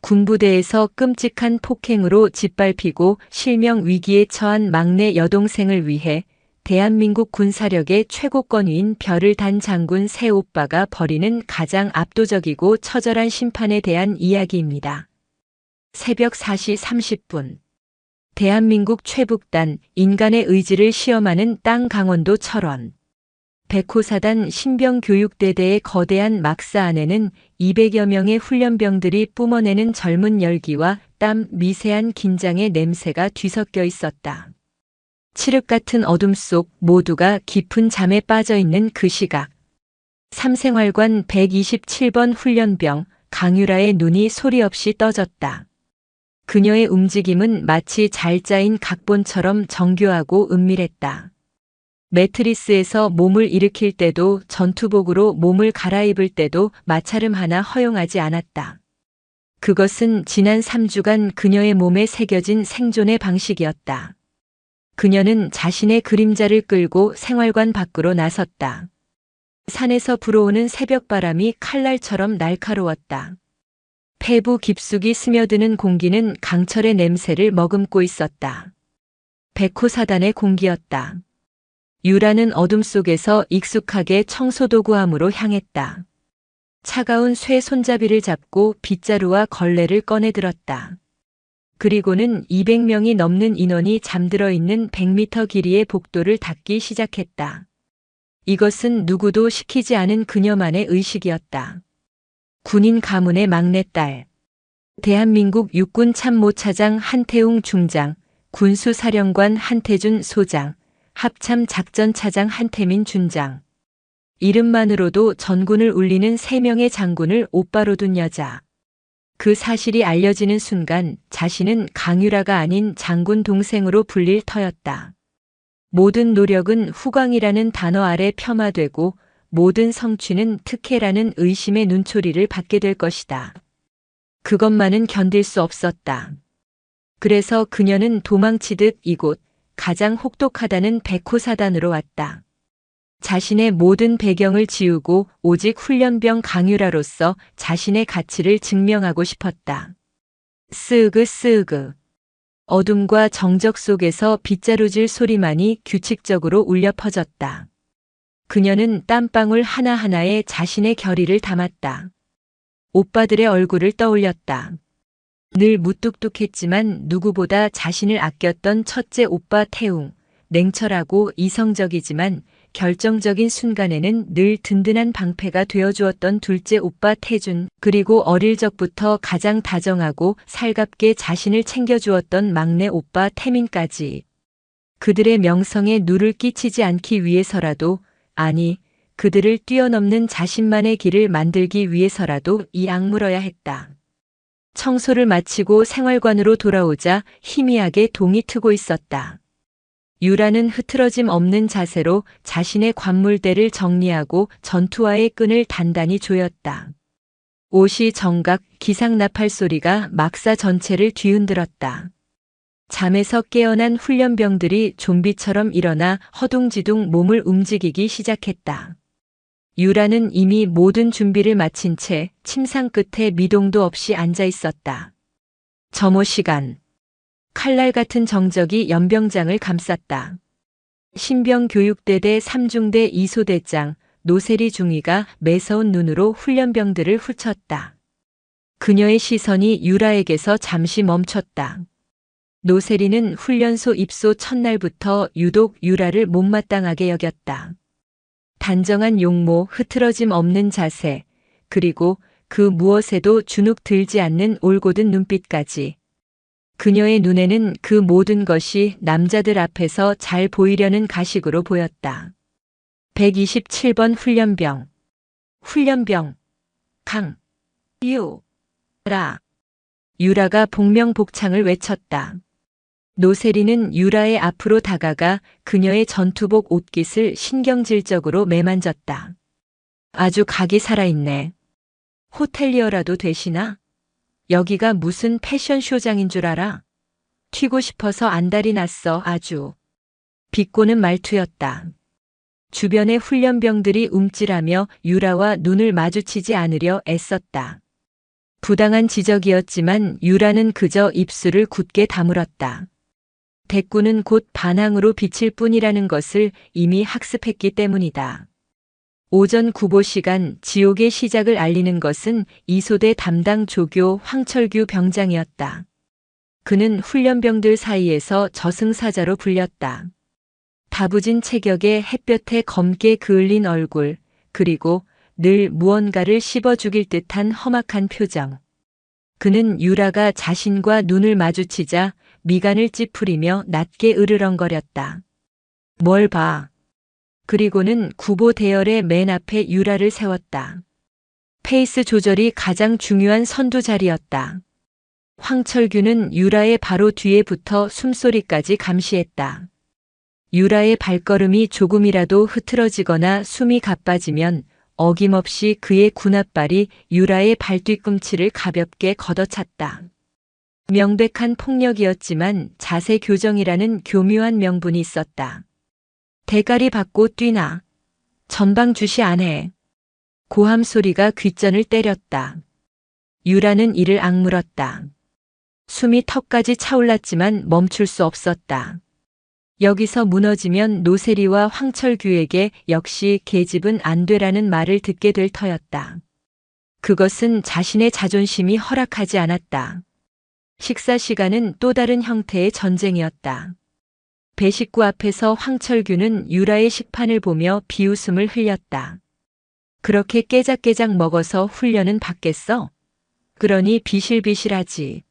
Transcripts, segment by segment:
군부대에서 끔찍한 폭행으로 짓밟히고 실명 위기에 처한 막내 여동생을 위해 대한민국 군사력의 최고권위인 별을 단 장군 새오빠가 벌이는 가장 압도적이고 처절한 심판에 대한 이야기입니다. 새벽 4시 30분. 대한민국 최북단, 인간의 의지를 시험하는 땅 강원도 철원. 백호사단 신병교육대대의 거대한 막사 안에는 200여 명의 훈련병들이 뿜어내는 젊은 열기와 땀, 미세한 긴장의 냄새가 뒤섞여 있었다. 칠흑 같은 어둠 속 모두가 깊은 잠에 빠져 있는 그 시각. 삼생활관 127번 훈련병 강유라의 눈이 소리 없이 떠졌다. 그녀의 움직임은 마치 잘 짜인 각본처럼 정교하고 은밀했다. 매트리스에서 몸을 일으킬 때도 전투복으로 몸을 갈아입을 때도 마찰음 하나 허용하지 않았다. 그것은 지난 3주간 그녀의 몸에 새겨진 생존의 방식이었다. 그녀는 자신의 그림자를 끌고 생활관 밖으로 나섰다. 산에서 불어오는 새벽바람이 칼날처럼 날카로웠다. 폐부 깊숙이 스며드는 공기는 강철의 냄새를 머금고 있었다. 백호사단의 공기였다. 유라는 어둠 속에서 익숙하게 청소도구함으로 향했다. 차가운 쇠 손잡이를 잡고 빗자루와 걸레를 꺼내들었다. 그리고는 200명이 넘는 인원이 잠들어 있는 100m 길이의 복도를 닦기 시작했다. 이것은 누구도 시키지 않은 그녀만의 의식이었다. 군인 가문의 막내딸. 대한민국 육군 참모차장 한태웅 중장, 군수사령관 한태준 소장, 합참작전차장 한태민 준장. 이름만으로도 전군을 울리는 3명의 장군을 오빠로 둔 여자. 그 사실이 알려지는 순간 자신은 강유라가 아닌 장군 동생으로 불릴 터였다. 모든 노력은 후광이라는 단어 아래 폄하되고 모든 성취는 특혜라는 의심의 눈초리를 받게 될 것이다. 그것만은 견딜 수 없었다. 그래서 그녀는 도망치듯 이곳 가장 혹독하다는 백호사단으로 왔다. 자신의 모든 배경을 지우고 오직 훈련병 강유라로서 자신의 가치를 증명하고 싶었다. 스으그 스으그. 어둠과 정적 속에서 빗자루질 소리만이 규칙적으로 울려 퍼졌다. 그녀는 땀방울 하나하나에 자신의 결의를 담았다. 오빠들의 얼굴을 떠올렸다. 늘 무뚝뚝했지만 누구보다 자신을 아꼈던 첫째 오빠 태웅, 냉철하고 이성적이지만 결정적인 순간에는 늘 든든한 방패가 되어주었던 둘째 오빠 태준, 그리고 어릴 적부터 가장 다정하고 살갑게 자신을 챙겨주었던 막내 오빠 태민까지. 그들의 명성에 누를 끼치지 않기 위해서라도, 아니, 그들을 뛰어넘는 자신만의 길을 만들기 위해서라도 이 악물어야 했다. 청소를 마치고 생활관으로 돌아오자 희미하게 동이 트고 있었다. 유라는 흐트러짐 없는 자세로 자신의 관물대를 정리하고 전투화의 끈을 단단히 조였다. 옷이 정각, 기상나팔 소리가 막사 전체를 뒤흔들었다. 잠에서 깨어난 훈련병들이 좀비처럼 일어나 허둥지둥 몸을 움직이기 시작했다. 유라는 이미 모든 준비를 마친 채 침상 끝에 미동도 없이 앉아 있었다. 점호 시간. 칼날 같은 정적이 연병장을 감쌌다. 신병교육대대 3중대 이소대장 노세리 중위가 매서운 눈으로 훈련병들을 훑쳤다. 그녀의 시선이 유라에게서 잠시 멈췄다. 노세리는 훈련소 입소 첫날부터 유독 유라를 못마땅하게 여겼다. 단정한 용모, 흐트러짐 없는 자세, 그리고 그 무엇에도 주눅 들지 않는 올곧은 눈빛까지. 그녀의 눈에는 그 모든 것이 남자들 앞에서 잘 보이려는 가식으로 보였다. 127번 훈련병. 훈련병. 강. 유. 라. 유라가 복명복창을 외쳤다. 노세리는 유라의 앞으로 다가가 그녀의 전투복 옷깃을 신경질적으로 매만졌다. 아주 각이 살아있네. 호텔리어라도 되시나? 여기가 무슨 패션쇼장인 줄 알아? 튀고 싶어서 안달이 났어 아주. 비꼬는 말투였다. 주변의 훈련병들이 움찔하며 유라와 눈을 마주치지 않으려 애썼다. 부당한 지적이었지만 유라는 그저 입술을 굳게 다물었다. 대꾸는 곧 반항으로 비칠 뿐이라는 것을 이미 학습했기 때문이다. 오전 구보 시간 지옥의 시작을 알리는 것은 이소대 담당 조교 황철규 병장이었다. 그는 훈련병들 사이에서 저승사자로 불렸다. 다부진 체격에 햇볕에 검게 그을린 얼굴, 그리고 늘 무언가를 씹어 죽일 듯한 험악한 표정. 그는 유라가 자신과 눈을 마주치자 미간을 찌푸리며 낮게 으르렁거렸다. 뭘 봐. 그리고는 구보 대열의 맨 앞에 유라를 세웠다. 페이스 조절이 가장 중요한 선두 자리였다. 황철규는 유라의 바로 뒤에 붙어 숨소리까지 감시했다. 유라의 발걸음이 조금이라도 흐트러지거나 숨이 가빠지면 어김없이 그의 군홧발이 유라의 발뒤꿈치를 가볍게 걷어찼다. 명백한 폭력이었지만 자세 교정이라는 교묘한 명분이 있었다. 대가리 받고 뛰나. 전방 주시 안 해. 고함 소리가 귓전을 때렸다. 유라는 이를 악물었다. 숨이 턱까지 차올랐지만 멈출 수 없었다. 여기서 무너지면 노세리와 황철규에게 역시 계집은 안 되라는 말을 듣게 될 터였다. 그것은 자신의 자존심이 허락하지 않았다. 식사 시간은 또 다른 형태의 전쟁이었다. 배식구 앞에서 황철규는 유라의 식판을 보며 비웃음을 흘렸다. 그렇게 깨작깨작 먹어서 훈련은 받겠어? 그러니 비실비실하지.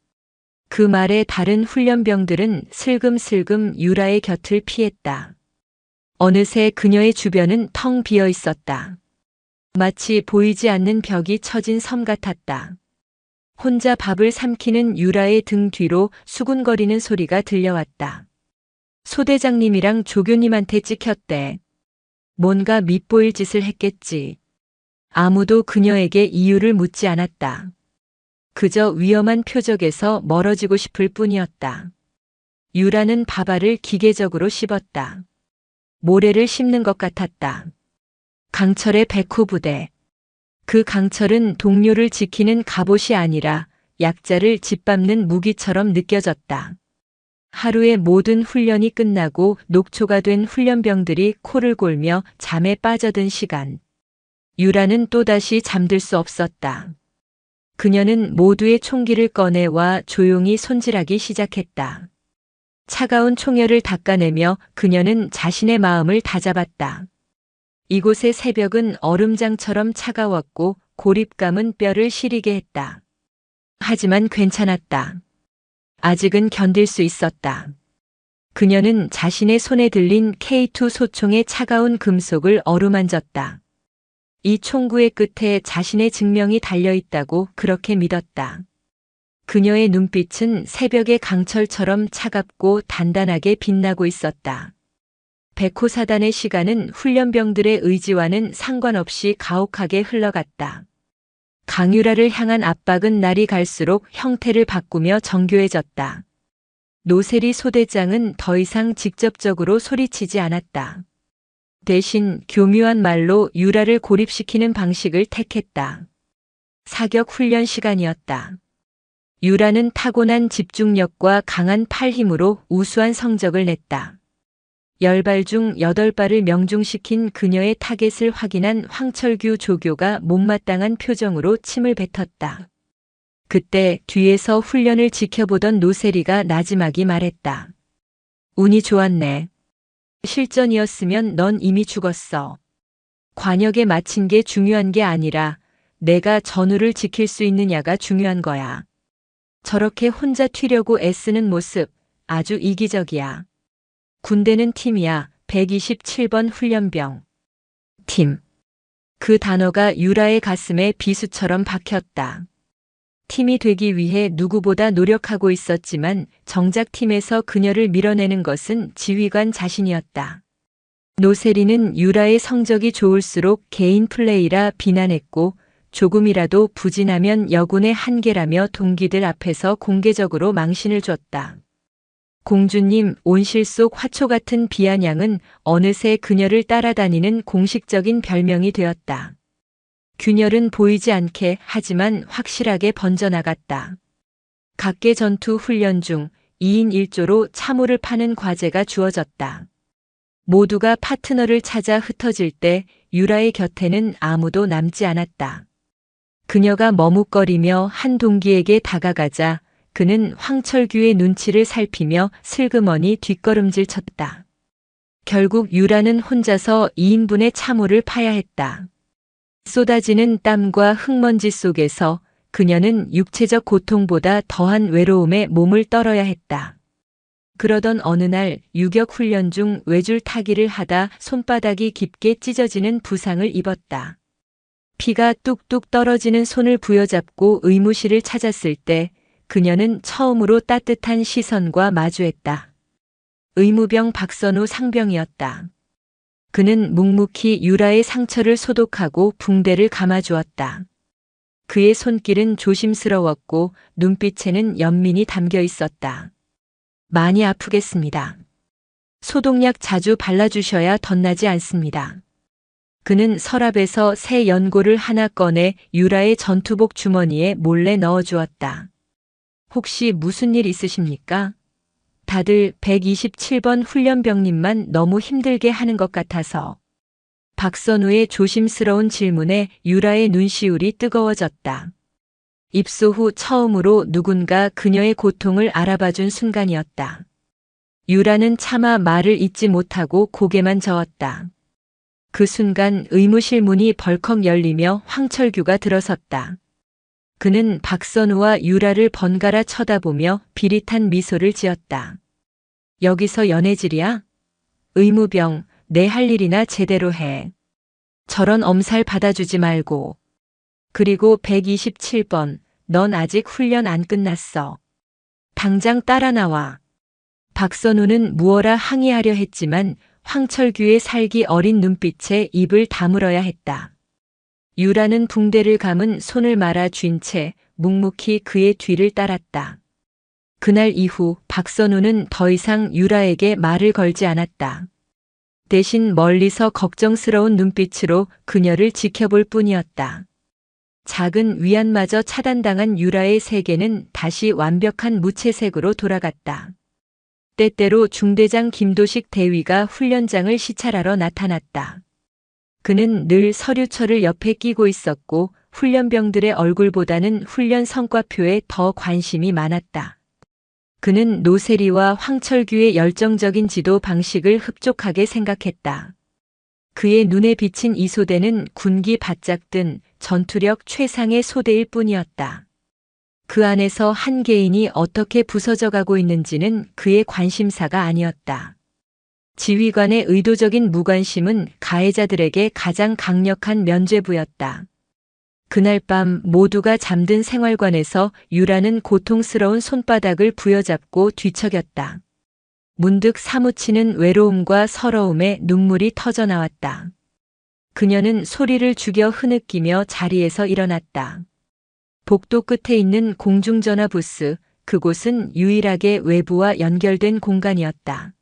그 말에 다른 훈련병들은 슬금슬금 유라의 곁을 피했다. 어느새 그녀의 주변은 텅 비어 있었다. 마치 보이지 않는 벽이 쳐진 섬 같았다. 혼자 밥을 삼키는 유라의 등 뒤로 수군거리는 소리가 들려왔다. 소대장님이랑 조교님한테 찍혔대. 뭔가 밉보일 짓을 했겠지. 아무도 그녀에게 이유를 묻지 않았다. 그저 위험한 표적에서 멀어지고 싶을 뿐이었다. 유라는 밥알을 기계적으로 씹었다. 모래를 씹는 것 같았다. 강철의 백호 부대. 그 강철은 동료를 지키는 갑옷이 아니라 약자를 짓밟는 무기처럼 느껴졌다. 하루의 모든 훈련이 끝나고 녹초가 된 훈련병들이 코를 골며 잠에 빠져든 시간. 유라는 또다시 잠들 수 없었다. 그녀는 모두의 총기를 꺼내와 조용히 손질하기 시작했다. 차가운 총열을 닦아내며 그녀는 자신의 마음을 다잡았다. 이곳의 새벽은 얼음장처럼 차가웠고 고립감은 뼈를 시리게 했다. 하지만 괜찮았다. 아직은 견딜 수 있었다. 그녀는 자신의 손에 들린 K2 소총의 차가운 금속을 어루만졌다. 이 총구의 끝에 자신의 증명이 달려있다고 그렇게 믿었다. 그녀의 눈빛은 새벽의 강철처럼 차갑고 단단하게 빛나고 있었다. 백호사단의 시간은 훈련병들의 의지와는 상관없이 가혹하게 흘러갔다. 강유라를 향한 압박은 날이 갈수록 형태를 바꾸며 정교해졌다. 노세리 소대장은 더 이상 직접적으로 소리치지 않았다. 대신 교묘한 말로 유라를 고립시키는 방식을 택했다. 사격 훈련 시간이었다. 유라는 타고난 집중력과 강한 팔 힘으로 우수한 성적을 냈다. 10발 중 8발을 명중시킨 그녀의 타겟을 확인한 황철규 조교가 못마땅한 표정으로 침을 뱉었다. 그때 뒤에서 훈련을 지켜보던 노세리가 나지막이 말했다. 운이 좋았네. 실전이었으면 넌 이미 죽었어. 관역에 맞힌 게 중요한 게 아니라 내가 전우를 지킬 수 있느냐가 중요한 거야. 저렇게 혼자 튀려고 애쓰는 모습 아주 이기적이야. 군대는 팀이야. 127번 훈련병. 팀. 그 단어가 유라의 가슴에 비수처럼 박혔다. 팀이 되기 위해 누구보다 노력하고 있었지만 정작 팀에서 그녀를 밀어내는 것은 지휘관 자신이었다. 노세리는 유라의 성적이 좋을수록 개인 플레이라 비난했고 조금이라도 부진하면 여군의 한계라며 동기들 앞에서 공개적으로 망신을 줬다. 공주님, 온실 속 화초 같은 비아냥은 어느새 그녀를 따라다니는 공식적인 별명이 되었다. 균열은 보이지 않게 하지만 확실하게 번져나갔다. 각계 전투 훈련 중 2인 1조로 참호를 파는 과제가 주어졌다. 모두가 파트너를 찾아 흩어질 때 유라의 곁에는 아무도 남지 않았다. 그녀가 머뭇거리며 한 동기에게 다가가자 그는 황철규의 눈치를 살피며 슬그머니 뒷걸음질 쳤다. 결국 유라는 혼자서 2인분의 참호를 파야 했다. 쏟아지는 땀과 흙먼지 속에서 그녀는 육체적 고통보다 더한 외로움에 몸을 떨어야 했다. 그러던 어느 날 유격 훈련 중 외줄 타기를 하다 손바닥이 깊게 찢어지는 부상을 입었다. 피가 뚝뚝 떨어지는 손을 부여잡고 의무실을 찾았을 때 그녀는 처음으로 따뜻한 시선과 마주했다. 의무병 박선우 상병이었다. 그는 묵묵히 유라의 상처를 소독하고 붕대를 감아주었다. 그의 손길은 조심스러웠고 눈빛에는 연민이 담겨 있었다. 많이 아프겠습니다. 소독약 자주 발라주셔야 덧나지 않습니다. 그는 서랍에서 새 연고를 하나 꺼내 유라의 전투복 주머니에 몰래 넣어주었다. 혹시 무슨 일 있으십니까? 다들 127번 훈련병님만 너무 힘들게 하는 것 같아서. 박선우의 조심스러운 질문에 유라의 눈시울이 뜨거워졌다. 입소 후 처음으로 누군가 그녀의 고통을 알아봐준 순간이었다. 유라는 차마 말을 잇지 못하고 고개만 저었다. 그 순간 의무실 문이 벌컥 열리며 황철규가 들어섰다. 그는 박선우와 유라를 번갈아 쳐다보며 비릿한 미소를 지었다. 여기서 연애질이야? 의무병, 내 할 일이나 제대로 해. 저런 엄살 받아주지 말고. 그리고 127번, 넌 아직 훈련 안 끝났어. 당장 따라 나와. 박선우는 무어라 항의하려 했지만 황철규의 살기 어린 눈빛에 입을 다물어야 했다. 유라는 붕대를 감은 손을 말아 쥔 채 묵묵히 그의 뒤를 따랐다. 그날 이후 박선우는 더 이상 유라에게 말을 걸지 않았다. 대신 멀리서 걱정스러운 눈빛으로 그녀를 지켜볼 뿐이었다. 작은 위안마저 차단당한 유라의 세계는 다시 완벽한 무채색으로 돌아갔다. 때때로 중대장 김도식 대위가 훈련장을 시찰하러 나타났다. 그는 늘 서류철을 옆에 끼고 있었고 훈련병들의 얼굴보다는 훈련 성과표에 더 관심이 많았다. 그는 노세리와 황철규의 열정적인 지도 방식을 흡족하게 생각했다. 그의 눈에 비친 이 소대는 군기 바짝 든 전투력 최상의 소대일 뿐이었다. 그 안에서 한 개인이 어떻게 부서져 가고 있는지는 그의 관심사가 아니었다. 지휘관의 의도적인 무관심은 가해자들에게 가장 강력한 면죄부였다. 그날 밤 모두가 잠든 생활관에서 유라는 고통스러운 손바닥을 부여잡고 뒤척였다. 문득 사무치는 외로움과 서러움에 눈물이 터져 나왔다. 그녀는 소리를 죽여 흐느끼며 자리에서 일어났다. 복도 끝에 있는 공중전화 부스, 그곳은 유일하게 외부와 연결된 공간이었다.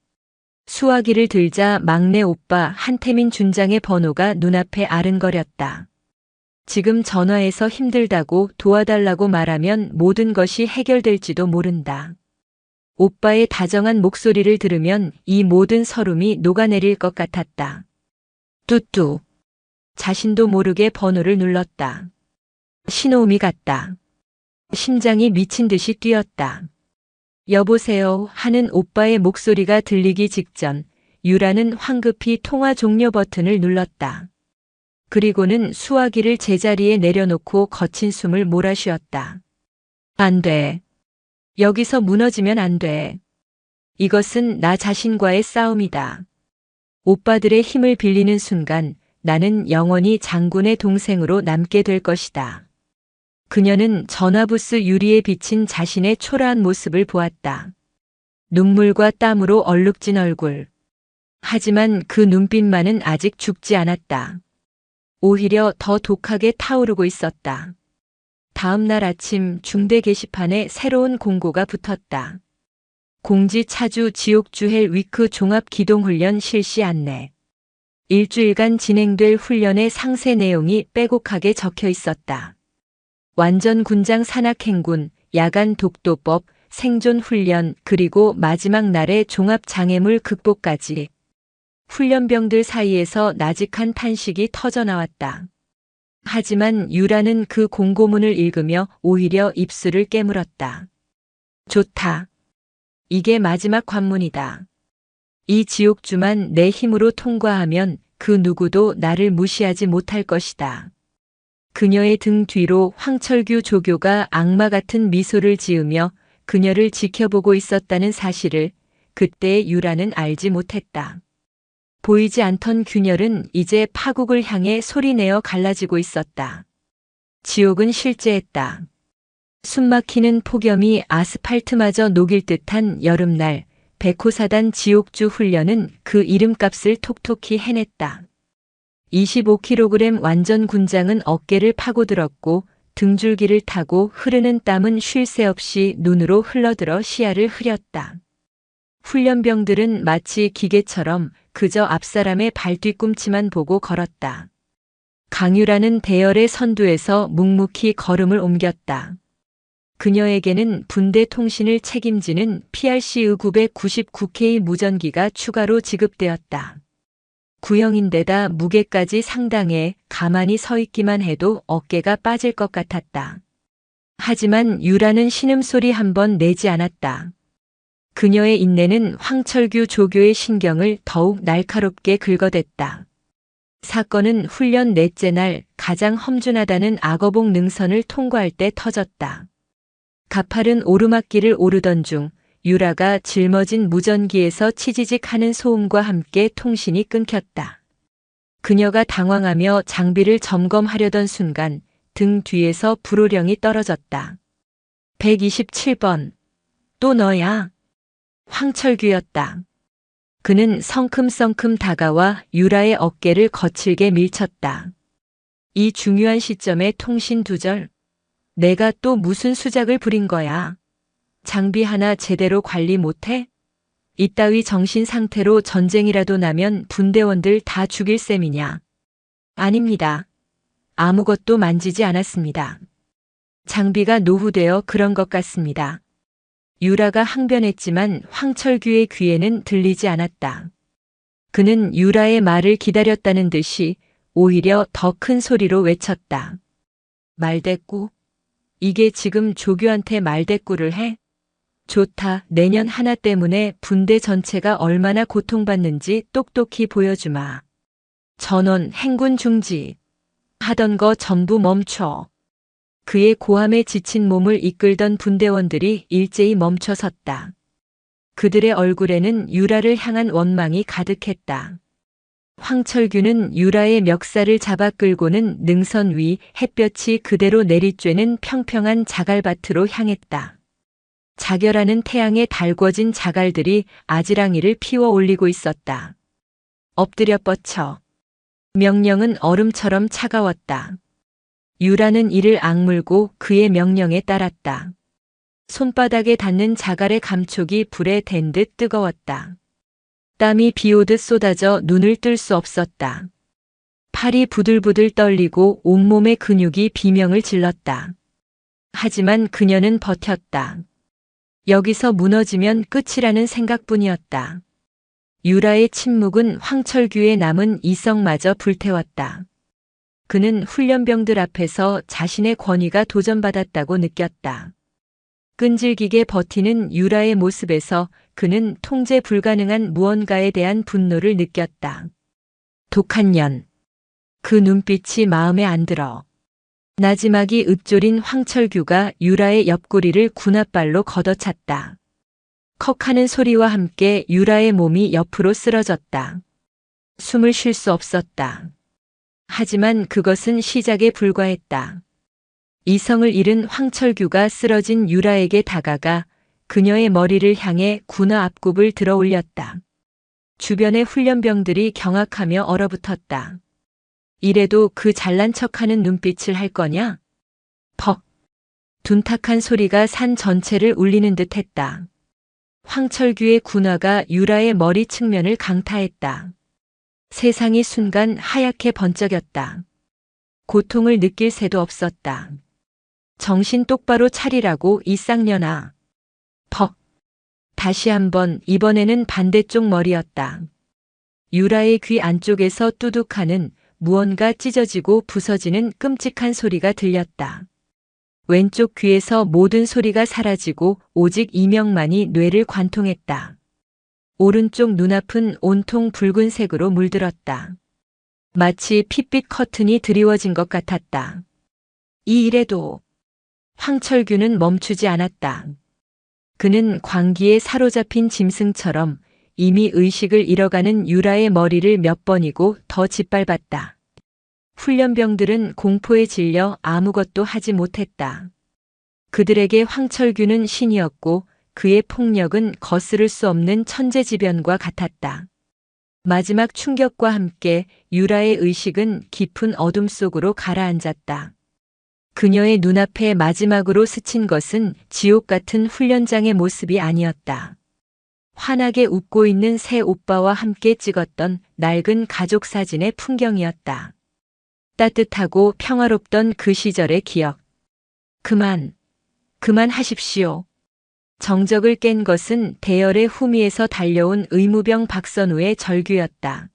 수화기를 들자 막내 오빠 한태민 준장의 번호가 눈앞에 아른거렸다. 지금 전화해서 힘들다고 도와달라고 말하면 모든 것이 해결될지도 모른다. 오빠의 다정한 목소리를 들으면 이 모든 서름이 녹아내릴 것 같았다. 뚜뚜. 자신도 모르게 번호를 눌렀다. 신호음이 갔다. 심장이 미친 듯이 뛰었다. 여보세요 하는 오빠의 목소리가 들리기 직전 유라는 황급히 통화 종료 버튼을 눌렀다. 그리고는 수화기를 제자리에 내려놓고 거친 숨을 몰아쉬었다. 안 돼. 여기서 무너지면 안 돼. 이것은 나 자신과의 싸움이다. 오빠들의 힘을 빌리는 순간 나는 영원히 장군의 동생으로 남게 될 것이다. 그녀는 전화부스 유리에 비친 자신의 초라한 모습을 보았다. 눈물과 땀으로 얼룩진 얼굴. 하지만 그 눈빛만은 아직 죽지 않았다. 오히려 더 독하게 타오르고 있었다. 다음 날 아침 중대 게시판에 새로운 공고가 붙었다. 공지 차주 지옥주헬 위크 종합기동훈련 실시 안내. 일주일간 진행될 훈련의 상세 내용이 빼곡하게 적혀 있었다. 완전 군장 산악행군, 야간 독도법, 생존 훈련, 그리고 마지막 날의 종합 장애물 극복까지. 훈련병들 사이에서 나직한 탄식이 터져나왔다. 하지만 유라는 그 공고문을 읽으며 오히려 입술을 깨물었다. 좋다. 이게 마지막 관문이다. 이 지옥주만 내 힘으로 통과하면 그 누구도 나를 무시하지 못할 것이다. 그녀의 등 뒤로 황철규 조교가 악마 같은 미소를 지으며 그녀를 지켜보고 있었다는 사실을 그때의 유라는 알지 못했다. 보이지 않던 균열은 이제 파국을 향해 소리내어 갈라지고 있었다. 지옥은 실제했다. 숨막히는 폭염이 아스팔트마저 녹일 듯한 여름날, 백호사단 지옥주 훈련은 그 이름값을 톡톡히 해냈다. 25kg 완전 군장은 어깨를 파고들었고 등줄기를 타고 흐르는 땀은 쉴 새 없이 눈으로 흘러들어 시야를 흐렸다. 훈련병들은 마치 기계처럼 그저 앞사람의 발뒤꿈치만 보고 걸었다. 강유라는 대열의 선두에서 묵묵히 걸음을 옮겼다. 그녀에게는 분대 통신을 책임지는 PRC의 999K 무전기가 추가로 지급되었다. 구형인데다 무게까지 상당해 가만히 서 있기만 해도 어깨가 빠질 것 같았다. 하지만 유라는 신음소리 한 번 내지 않았다. 그녀의 인내는 황철규 조교의 신경을 더욱 날카롭게 긁어댔다. 사건은 훈련 넷째 날 가장 험준하다는 악어봉 능선을 통과할 때 터졌다. 가파른 오르막길을 오르던 중 유라가 짊어진 무전기에서 치지직 하는 소음과 함께 통신이 끊겼다. 그녀가 당황하며 장비를 점검하려던 순간 등 뒤에서 불호령이 떨어졌다. 127번. 또 너야. 황철규였다. 그는 성큼성큼 다가와 유라의 어깨를 거칠게 밀쳤다. 이 중요한 시점에 통신 두절. 내가 또 무슨 수작을 부린 거야. 장비 하나 제대로 관리 못해? 이따위 정신 상태로 전쟁이라도 나면 분대원들 다 죽일 셈이냐. 아닙니다. 아무것도 만지지 않았습니다. 장비가 노후되어 그런 것 같습니다. 유라가 항변했지만 황철규의 귀에는 들리지 않았다. 그는 유라의 말을 기다렸다는 듯이 오히려 더 큰 소리로 외쳤다. 말대꾸? 이게 지금 조교한테 말대꾸를 해? 좋다. 내년 하나 때문에 분대 전체가 얼마나 고통받는지 똑똑히 보여주마. 전원 행군 중지. 하던 거 전부 멈춰. 그의 고함에 지친 몸을 이끌던 분대원들이 일제히 멈춰섰다. 그들의 얼굴에는 유라를 향한 원망이 가득했다. 황철규는 유라의 멱살을 잡아 끌고는 능선 위 햇볕이 그대로 내리쬐는 평평한 자갈밭으로 향했다. 자결하는 태양에 달궈진 자갈들이 아지랑이를 피워 올리고 있었다. 엎드려 뻗쳐. 명령은 얼음처럼 차가웠다. 유라는 이를 악물고 그의 명령에 따랐다. 손바닥에 닿는 자갈의 감촉이 불에 댄 듯 뜨거웠다. 땀이 비오듯 쏟아져 눈을 뜰 수 없었다. 팔이 부들부들 떨리고 온몸의 근육이 비명을 질렀다. 하지만 그녀는 버텼다. 여기서 무너지면 끝이라는 생각뿐이었다. 유라의 침묵은 황철규의 남은 이성마저 불태웠다. 그는 훈련병들 앞에서 자신의 권위가 도전받았다고 느꼈다. 끈질기게 버티는 유라의 모습에서 그는 통제 불가능한 무언가에 대한 분노를 느꼈다. 독한 년. 그 눈빛이 마음에 안 들어. 나지막이 읊조린 황철규가 유라의 옆구리를 군홧발로 걷어찼다. 컥하는 소리와 함께 유라의 몸이 옆으로 쓰러졌다. 숨을 쉴 수 없었다. 하지만 그것은 시작에 불과했다. 이성을 잃은 황철규가 쓰러진 유라에게 다가가 그녀의 머리를 향해 군화 앞굽을 들어 올렸다. 주변의 훈련병들이 경악하며 얼어붙었다. 이래도 그 잘난 척하는 눈빛을 할 거냐? 퍽. 둔탁한 소리가 산 전체를 울리는 듯 했다. 황철규의 군화가 유라의 머리 측면을 강타했다. 세상이 순간 하얗게 번쩍였다. 고통을 느낄 새도 없었다. 정신 똑바로 차리라고 이 쌍년아. 퍽. 다시 한번, 이번에는 반대쪽 머리였다. 유라의 귀 안쪽에서 뚜둑하는 무언가 찢어지고 부서지는 끔찍한 소리가 들렸다. 왼쪽 귀에서 모든 소리가 사라지고 오직 이명만이 뇌를 관통했다. 오른쪽 눈앞은 온통 붉은색으로 물들었다. 마치 핏빛 커튼이 드리워진 것 같았다. 이 일에도 황철규는 멈추지 않았다. 그는 광기에 사로잡힌 짐승처럼 이미 의식을 잃어가는 유라의 머리를 몇 번이고 더 짓밟았다. 훈련병들은 공포에 질려 아무것도 하지 못했다. 그들에게 황철규는 신이었고 그의 폭력은 거스를 수 없는 천재지변과 같았다. 마지막 충격과 함께 유라의 의식은 깊은 어둠 속으로 가라앉았다. 그녀의 눈앞에 마지막으로 스친 것은 지옥 같은 훈련장의 모습이 아니었다. 환하게 웃고 있는 새 오빠와 함께 찍었던 낡은 가족 사진의 풍경이었다. 따뜻하고 평화롭던 그 시절의 기억. 그만하십시오. 정적을 깬 것은 대열의 후미에서 달려온 의무병 박선우의 절규였다.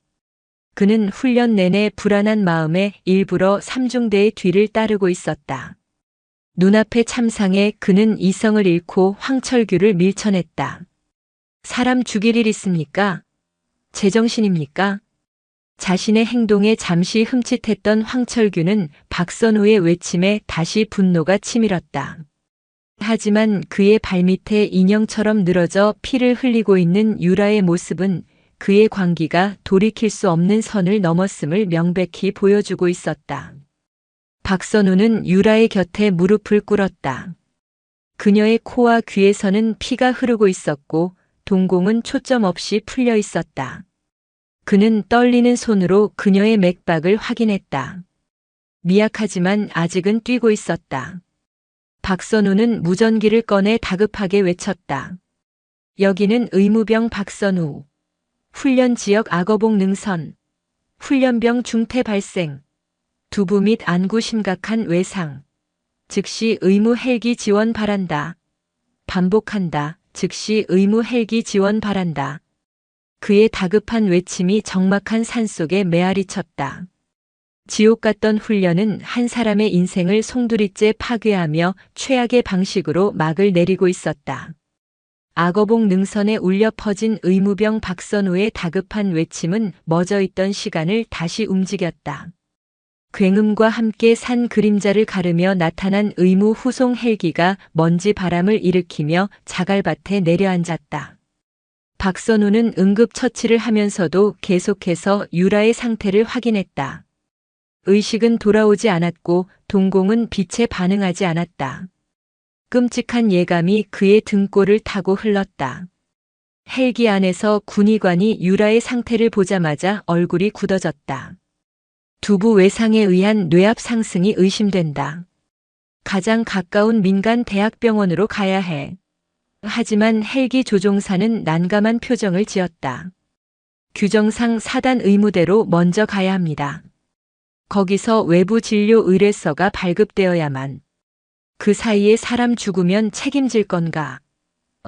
그는 훈련 내내 불안한 마음에 일부러 삼중대의 뒤를 따르고 있었다. 눈앞의 참상에 그는 이성을 잃고 황철규를 밀쳐냈다. 사람 죽일 일 있습니까? 제정신입니까? 자신의 행동에 잠시 흠칫했던 황철규는 박선우의 외침에 다시 분노가 치밀었다. 하지만 그의 발밑에 인형처럼 늘어져 피를 흘리고 있는 유라의 모습은 그의 광기가 돌이킬 수 없는 선을 넘었음을 명백히 보여주고 있었다. 박선우는 유라의 곁에 무릎을 꿇었다. 그녀의 코와 귀에서는 피가 흐르고 있었고 동공은 초점 없이 풀려 있었다. 그는 떨리는 손으로 그녀의 맥박을 확인했다. 미약하지만 아직은 뛰고 있었다. 박선우는 무전기를 꺼내 다급하게 외쳤다. 여기는 의무병 박선우. 훈련 지역 악어봉 능선. 훈련병 중태 발생. 두부 및 안구 심각한 외상. 즉시 의무 헬기 지원 바란다. 반복한다. 즉시 의무 헬기 지원 바란다. 그의 다급한 외침이 적막한 산속에 메아리 쳤다. 지옥 같던 훈련은 한 사람의 인생을 송두리째 파괴하며 최악의 방식으로 막을 내리고 있었다. 악어봉 능선에 울려 퍼진 의무병 박선우의 다급한 외침은 멎어있던 시간을 다시 움직였다. 굉음과 함께 산 그림자를 가르며 나타난 의무 후송 헬기가 먼지 바람을 일으키며 자갈밭에 내려앉았다. 박선우는 응급처치를 하면서도 계속해서 유라의 상태를 확인했다. 의식은 돌아오지 않았고 동공은 빛에 반응하지 않았다. 끔찍한 예감이 그의 등골을 타고 흘렀다. 헬기 안에서 군의관이 유라의 상태를 보자마자 얼굴이 굳어졌다. 두부 외상에 의한 뇌압 상승이 의심된다. 가장 가까운 민간 대학병원으로 가야 해. 하지만 헬기 조종사는 난감한 표정을 지었다. 규정상 4단 의무대로 먼저 가야 합니다. 거기서 외부 진료 의뢰서가 발급되어야만. 그 사이에 사람 죽으면 책임질 건가?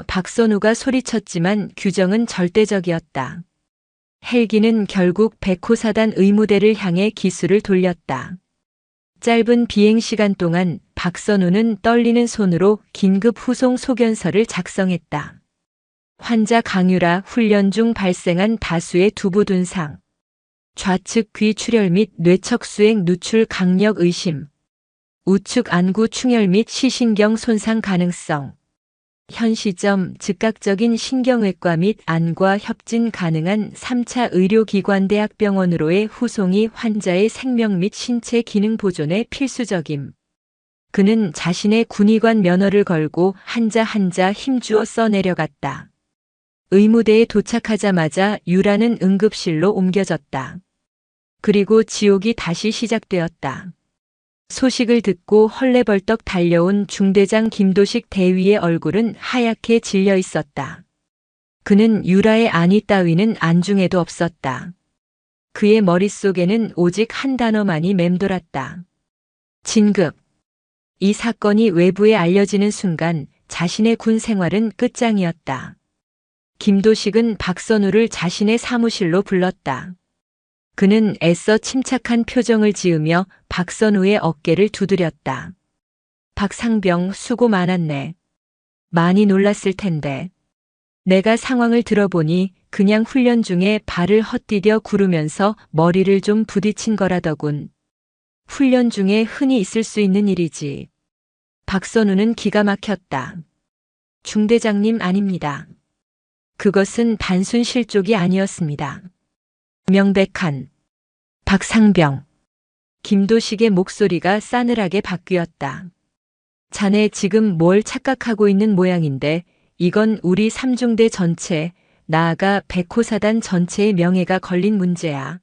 박선우가 소리쳤지만 규정은 절대적이었다. 헬기는 결국 백호사단 의무대를 향해 기수를 돌렸다. 짧은 비행 시간 동안 박선우는 떨리는 손으로 긴급 후송 소견서를 작성했다. 환자 강유라 훈련 중 발생한 다수의 두부 dun상. 좌측 귀 출혈 및 뇌척 수액 누출 강력 의심. 우측 안구 충혈 및 시신경 손상 가능성. 현 시점 즉각적인 신경외과 및 안과 협진 가능한 3차 의료기관 대학병원으로의 후송이 환자의 생명 및 신체 기능 보존에 필수적임. 그는 자신의 군의관 면허를 걸고 한자 한자 힘주어 써내려갔다. 의무대에 도착하자마자 유라는 응급실로 옮겨졌다. 그리고 지옥이 다시 시작되었다. 소식을 듣고 헐레벌떡 달려온 중대장 김도식 대위의 얼굴은 하얗게 질려 있었다. 그는 유라의 안위 따위는 안중에도 없었다. 그의 머릿속에는 오직 한 단어만이 맴돌았다. 진급. 이 사건이 외부에 알려지는 순간 자신의 군 생활은 끝장이었다. 김도식은 박선우를 자신의 사무실로 불렀다. 그는 애써 침착한 표정을 지으며 박선우의 어깨를 두드렸다. 박상병, 수고 많았네. 많이 놀랐을 텐데. 내가 상황을 들어보니 그냥 훈련 중에 발을 헛디뎌 구르면서 머리를 좀 부딪힌 거라더군. 훈련 중에 흔히 있을 수 있는 일이지. 박선우는 기가 막혔다. 중대장님 아닙니다. 그것은 단순 실족이 아니었습니다. 명백한. 박상병. 김도식의 목소리가 싸늘하게 바뀌었다. 자네 지금 뭘 착각하고 있는 모양인데 이건 우리 삼중대 전체, 나아가 백호사단 전체의 명예가 걸린 문제야.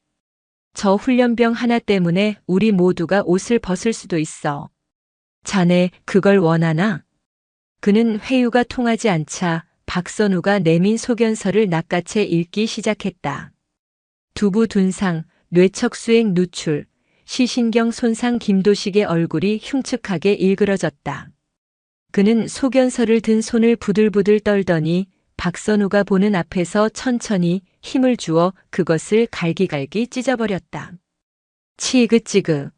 저 훈련병 하나 때문에 우리 모두가 옷을 벗을 수도 있어. 자네 그걸 원하나? 그는 회유가 통하지 않자 박선우가 내민 소견서를 낚아채 읽기 시작했다. 두부 둔상, 뇌척수액 누출, 시신경 손상 김도식의 얼굴이 흉측하게 일그러졌다. 그는 소견서를 든 손을 부들부들 떨더니 박선우가 보는 앞에서 천천히 힘을 주어 그것을 갈기갈기 찢어버렸다. 치그찌그.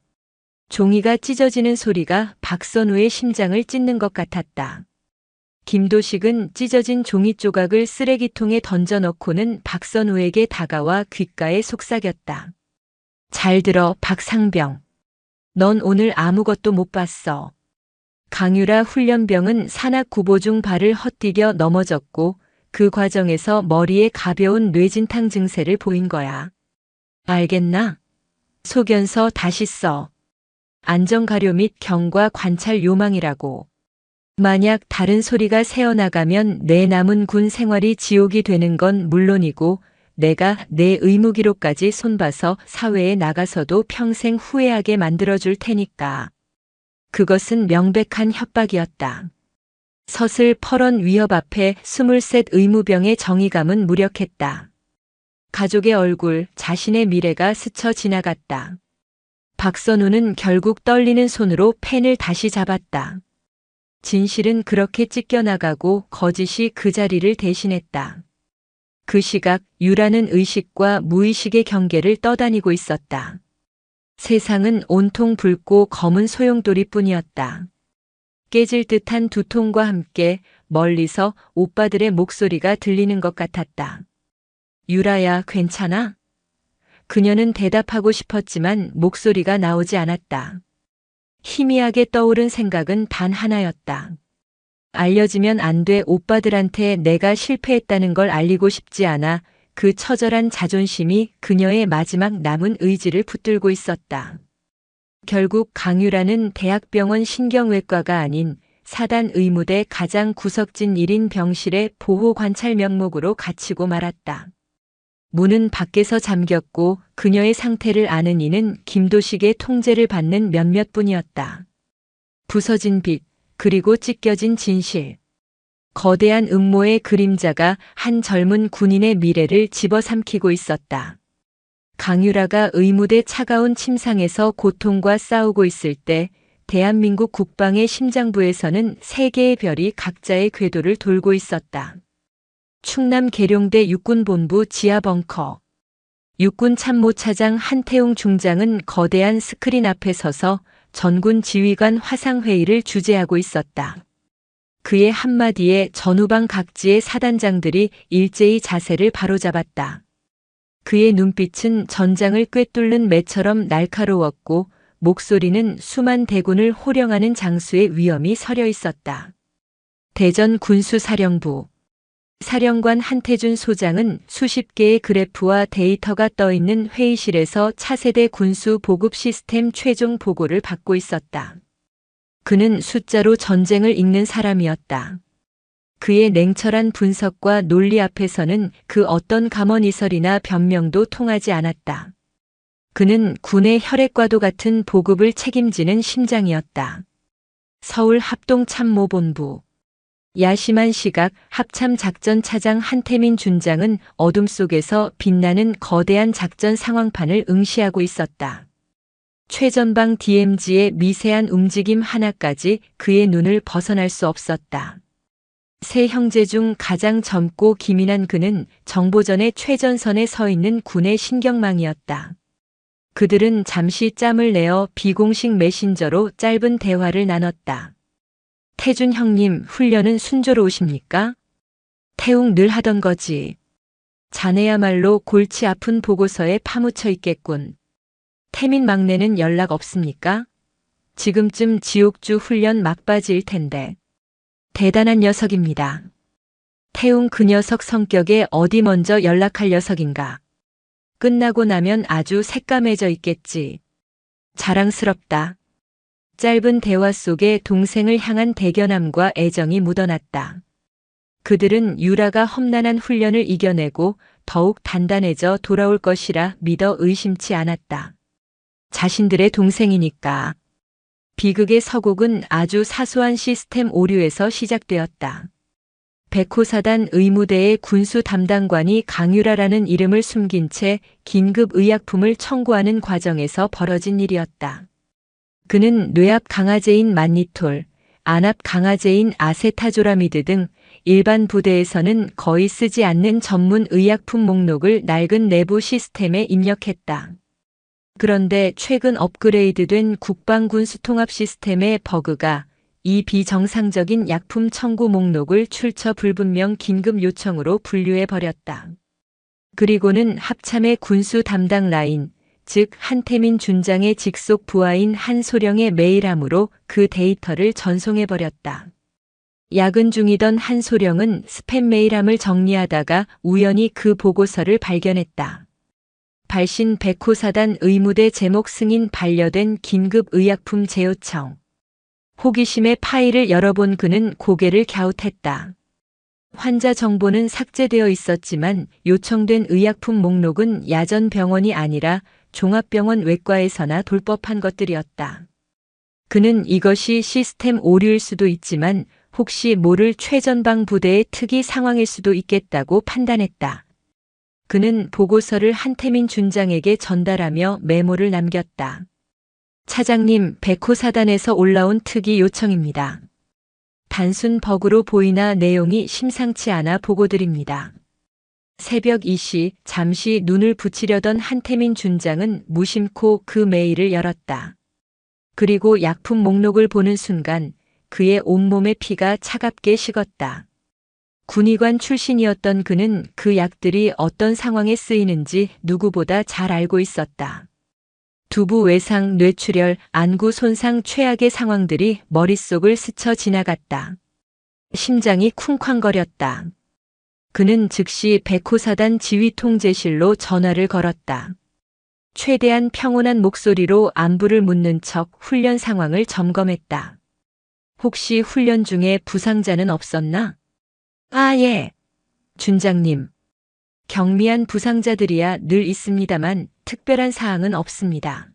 종이가 찢어지는 소리가 박선우의 심장을 찢는 것 같았다. 김도식은 찢어진 종이 조각을 쓰레기통에 던져넣고는 박선우에게 다가와 귓가에 속삭였다. 잘 들어 박상병. 넌 오늘 아무것도 못 봤어. 강유라 훈련병은 산악구보 중 발을 헛디뎌 넘어졌고 그 과정에서 머리에 가벼운 뇌진탕 증세를 보인 거야. 알겠나? 소견서 다시 써. 안전가료 및 경과 관찰 요망이라고. 만약 다른 소리가 새어나가면 내 남은 군 생활이 지옥이 되는 건 물론이고 내가 내 의무 기록까지 손봐서 사회에 나가서도 평생 후회하게 만들어줄 테니까. 그것은 명백한 협박이었다. 서슬 퍼런 위협 앞에 23 의무병의 정의감은 무력했다. 가족의 얼굴, 자신의 미래가 스쳐 지나갔다. 박선우는 결국 떨리는 손으로 펜을 다시 잡았다. 진실은 그렇게 찢겨나가고 거짓이 그 자리를 대신했다. 그 시각 유라는 의식과 무의식의 경계를 떠다니고 있었다. 세상은 온통 붉고 검은 소용돌이뿐이었다. 깨질 듯한 두통과 함께 멀리서 오빠들의 목소리가 들리는 것 같았다. 유라야, 괜찮아? 그녀는 대답하고 싶었지만 목소리가 나오지 않았다. 희미하게 떠오른 생각은 단 하나였다. 알려지면 안 돼. 오빠들한테 내가 실패했다는 걸 알리고 싶지 않아. 그 처절한 자존심이 그녀의 마지막 남은 의지를 붙들고 있었다. 결국 강유라는 대학병원 신경외과가 아닌 사단 의무대 가장 구석진 1인 병실의 보호 관찰 명목으로 갇히고 말았다. 문은 밖에서 잠겼고 그녀의 상태를 아는 이는 김도식의 통제를 받는 몇몇 분이었다. 부서진 빛, 그리고 찢겨진 진실. 거대한 음모의 그림자가 한 젊은 군인의 미래를 집어삼키고 있었다. 강유라가 의무대 차가운 침상에서 고통과 싸우고 있을 때 대한민국 국방의 심장부에서는 세 개의 별이 각자의 궤도를 돌고 있었다. 충남 계룡대 육군본부 지하 벙커. 육군 참모차장 한태웅 중장은 거대한 스크린 앞에 서서 전군 지휘관 화상회의를 주재하고 있었다. 그의 한마디에 전후방 각지의 사단장들이 일제히 자세를 바로잡았다. 그의 눈빛은 전장을 꿰뚫는 매처럼 날카로웠고 목소리는 수만 대군을 호령하는 장수의 위엄이 서려 있었다. 대전 군수사령부. 사령관 한태준 소장은 수십 개의 그래프와 데이터가 떠있는 회의실에서 차세대 군수 보급 시스템 최종 보고를 받고 있었다. 그는 숫자로 전쟁을 읽는 사람이었다. 그의 냉철한 분석과 논리 앞에서는 그 어떤 감언이설이나 변명도 통하지 않았다. 그는 군의 혈액과도 같은 보급을 책임지는 심장이었다. 서울 합동참모본부. 야심한 시각 합참 작전 차장 한태민 준장은 어둠 속에서 빛나는 거대한 작전 상황판을 응시하고 있었다. 최전방 DMZ의 미세한 움직임 하나까지 그의 눈을 벗어날 수 없었다. 세 형제 중 가장 젊고 기민한 그는 정보전의 최전선에 서 있는 군의 신경망이었다. 그들은 잠시 짬을 내어 비공식 메신저로 짧은 대화를 나눴다. 태준 형님, 훈련은 순조로우십니까? 태웅 늘 하던 거지. 자네야말로 골치 아픈 보고서에 파묻혀 있겠군. 태민 막내는 연락 없습니까? 지금쯤 지옥주 훈련 막바지일 텐데. 대단한 녀석입니다. 태웅 그 녀석 성격에 어디 먼저 연락할 녀석인가. 끝나고 나면 아주 새까매져 있겠지. 자랑스럽다. 짧은 대화 속에 동생을 향한 대견함과 애정이 묻어났다. 그들은 유라가 험난한 훈련을 이겨내고 더욱 단단해져 돌아올 것이라 믿어 의심치 않았다. 자신들의 동생이니까. 비극의 서곡은 아주 사소한 시스템 오류에서 시작되었다. 백호사단 의무대의 군수 담당관이 강유라라는 이름을 숨긴 채 긴급 의약품을 청구하는 과정에서 벌어진 일이었다. 그는 뇌압 강화제인 만니톨, 안압 강화제인 아세타조라미드 등 일반 부대에서는 거의 쓰지 않는 전문 의약품 목록을 낡은 내부 시스템에 입력했다. 그런데 최근 업그레이드된 국방군수통합 시스템의 버그가 이 비정상적인 약품 청구 목록을 출처 불분명 긴급 요청으로 분류해버렸다. 그리고는 합참의 군수 담당 라인, 즉 한태민 준장의 직속 부하인 한소령의 메일함으로 그 데이터를 전송해버렸다. 야근 중이던 한소령은 스팸 메일함을 정리하다가 우연히 그 보고서를 발견했다. 발신 백호사단 의무대 제목 승인 반려된 긴급 의약품 재요청. 호기심에 파일을 열어본 그는 고개를 갸웃했다. 환자 정보는 삭제되어 있었지만 요청된 의약품 목록은 야전 병원이 아니라 종합병원 외과에서나 돌법한 것들이었다. 그는 이것이 시스템 오류일 수도 있지만 혹시 모를 최전방 부대의 특이 상황일 수도 있겠다고 판단했다. 그는 보고서를 한태민 준장에게 전달하며 메모를 남겼다. 차장님, 백호사단에서 올라온 특이 요청입니다. 단순 버그로 보이나 내용이 심상치 않아 보고드립니다. 새벽 2시 잠시 눈을 붙이려던 한태민 준장은 무심코 그 메일을 열었다. 그리고 약품 목록을 보는 순간 그의 온몸의 피가 차갑게 식었다. 군의관 출신이었던 그는 그 약들이 어떤 상황에 쓰이는지 누구보다 잘 알고 있었다. 두부 외상, 뇌출혈, 안구 손상 최악의 상황들이 머릿속을 스쳐 지나갔다. 심장이 쿵쾅거렸다. 그는 즉시 백호사단 지휘통제실로 전화를 걸었다. 최대한 평온한 목소리로 안부를 묻는 척 훈련 상황을 점검했다. 혹시 훈련 중에 부상자는 없었나? 아, 예. 준장님. 경미한 부상자들이야 늘 있습니다만 특별한 사항은 없습니다.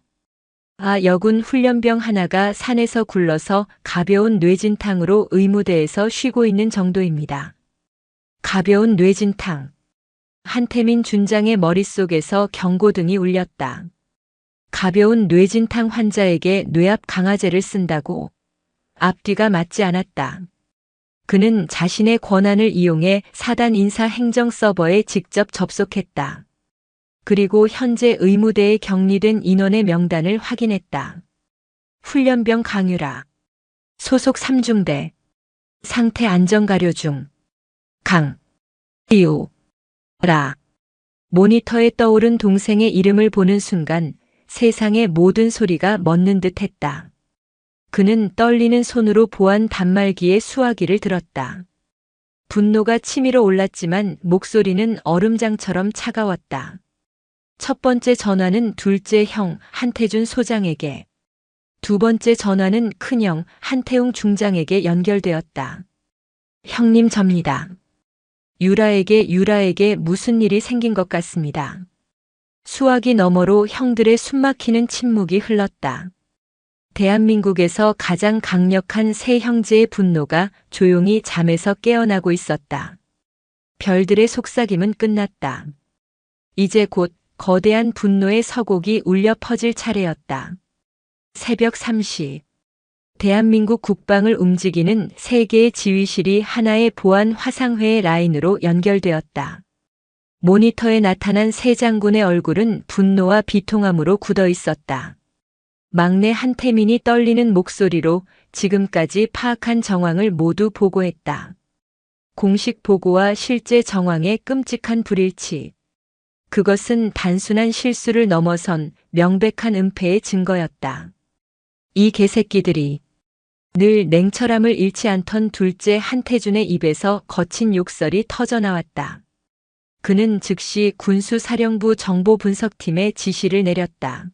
아, 여군 훈련병 하나가 산에서 굴러서 가벼운 뇌진탕으로 의무대에서 쉬고 있는 정도입니다. 가벼운 뇌진탕. 한태민 준장의 머릿속에서 경고등이 울렸다. 가벼운 뇌진탕 환자에게 뇌압 강화제를 쓴다고. 앞뒤가 맞지 않았다. 그는 자신의 권한을 이용해 사단 인사 행정 서버에 직접 접속했다. 그리고 현재 의무대에 격리된 인원의 명단을 확인했다. 훈련병 강유라. 소속 3중대. 상태 안정가료 중. 강. 이우. 라. 모니터에 떠오른 동생의 이름을 보는 순간 세상의 모든 소리가 멎는 듯 했다. 그는 떨리는 손으로 보안 단말기의 수화기를 들었다. 분노가 치밀어 올랐지만 목소리는 얼음장처럼 차가웠다. 첫 번째 전화는 둘째 형 한태준 소장에게, 두 번째 전화는 큰형 한태웅 중장에게 연결되었다. 형님, 접니다. 유라에게 무슨 일이 생긴 것 같습니다. 수화기 너머로 형들의 숨막히는 침묵이 흘렀다. 대한민국에서 가장 강력한 세 형제의 분노가 조용히 잠에서 깨어나고 있었다. 별들의 속삭임은 끝났다. 이제 곧 거대한 분노의 서곡이 울려 퍼질 차례였다. 새벽 3시. 대한민국 국방을 움직이는 세 개의 지휘실이 하나의 보안 화상회의 라인으로 연결되었다. 모니터에 나타난 세 장군의 얼굴은 분노와 비통함으로 굳어 있었다. 막내 한태민이 떨리는 목소리로 지금까지 파악한 정황을 모두 보고했다. 공식 보고와 실제 정황의 끔찍한 불일치. 그것은 단순한 실수를 넘어선 명백한 은폐의 증거였다. 이 개새끼들이. 늘 냉철함을 잃지 않던 둘째 한태준의 입에서 거친 욕설이 터져나왔다. 그는 즉시 군수사령부 정보분석팀에 지시를 내렸다.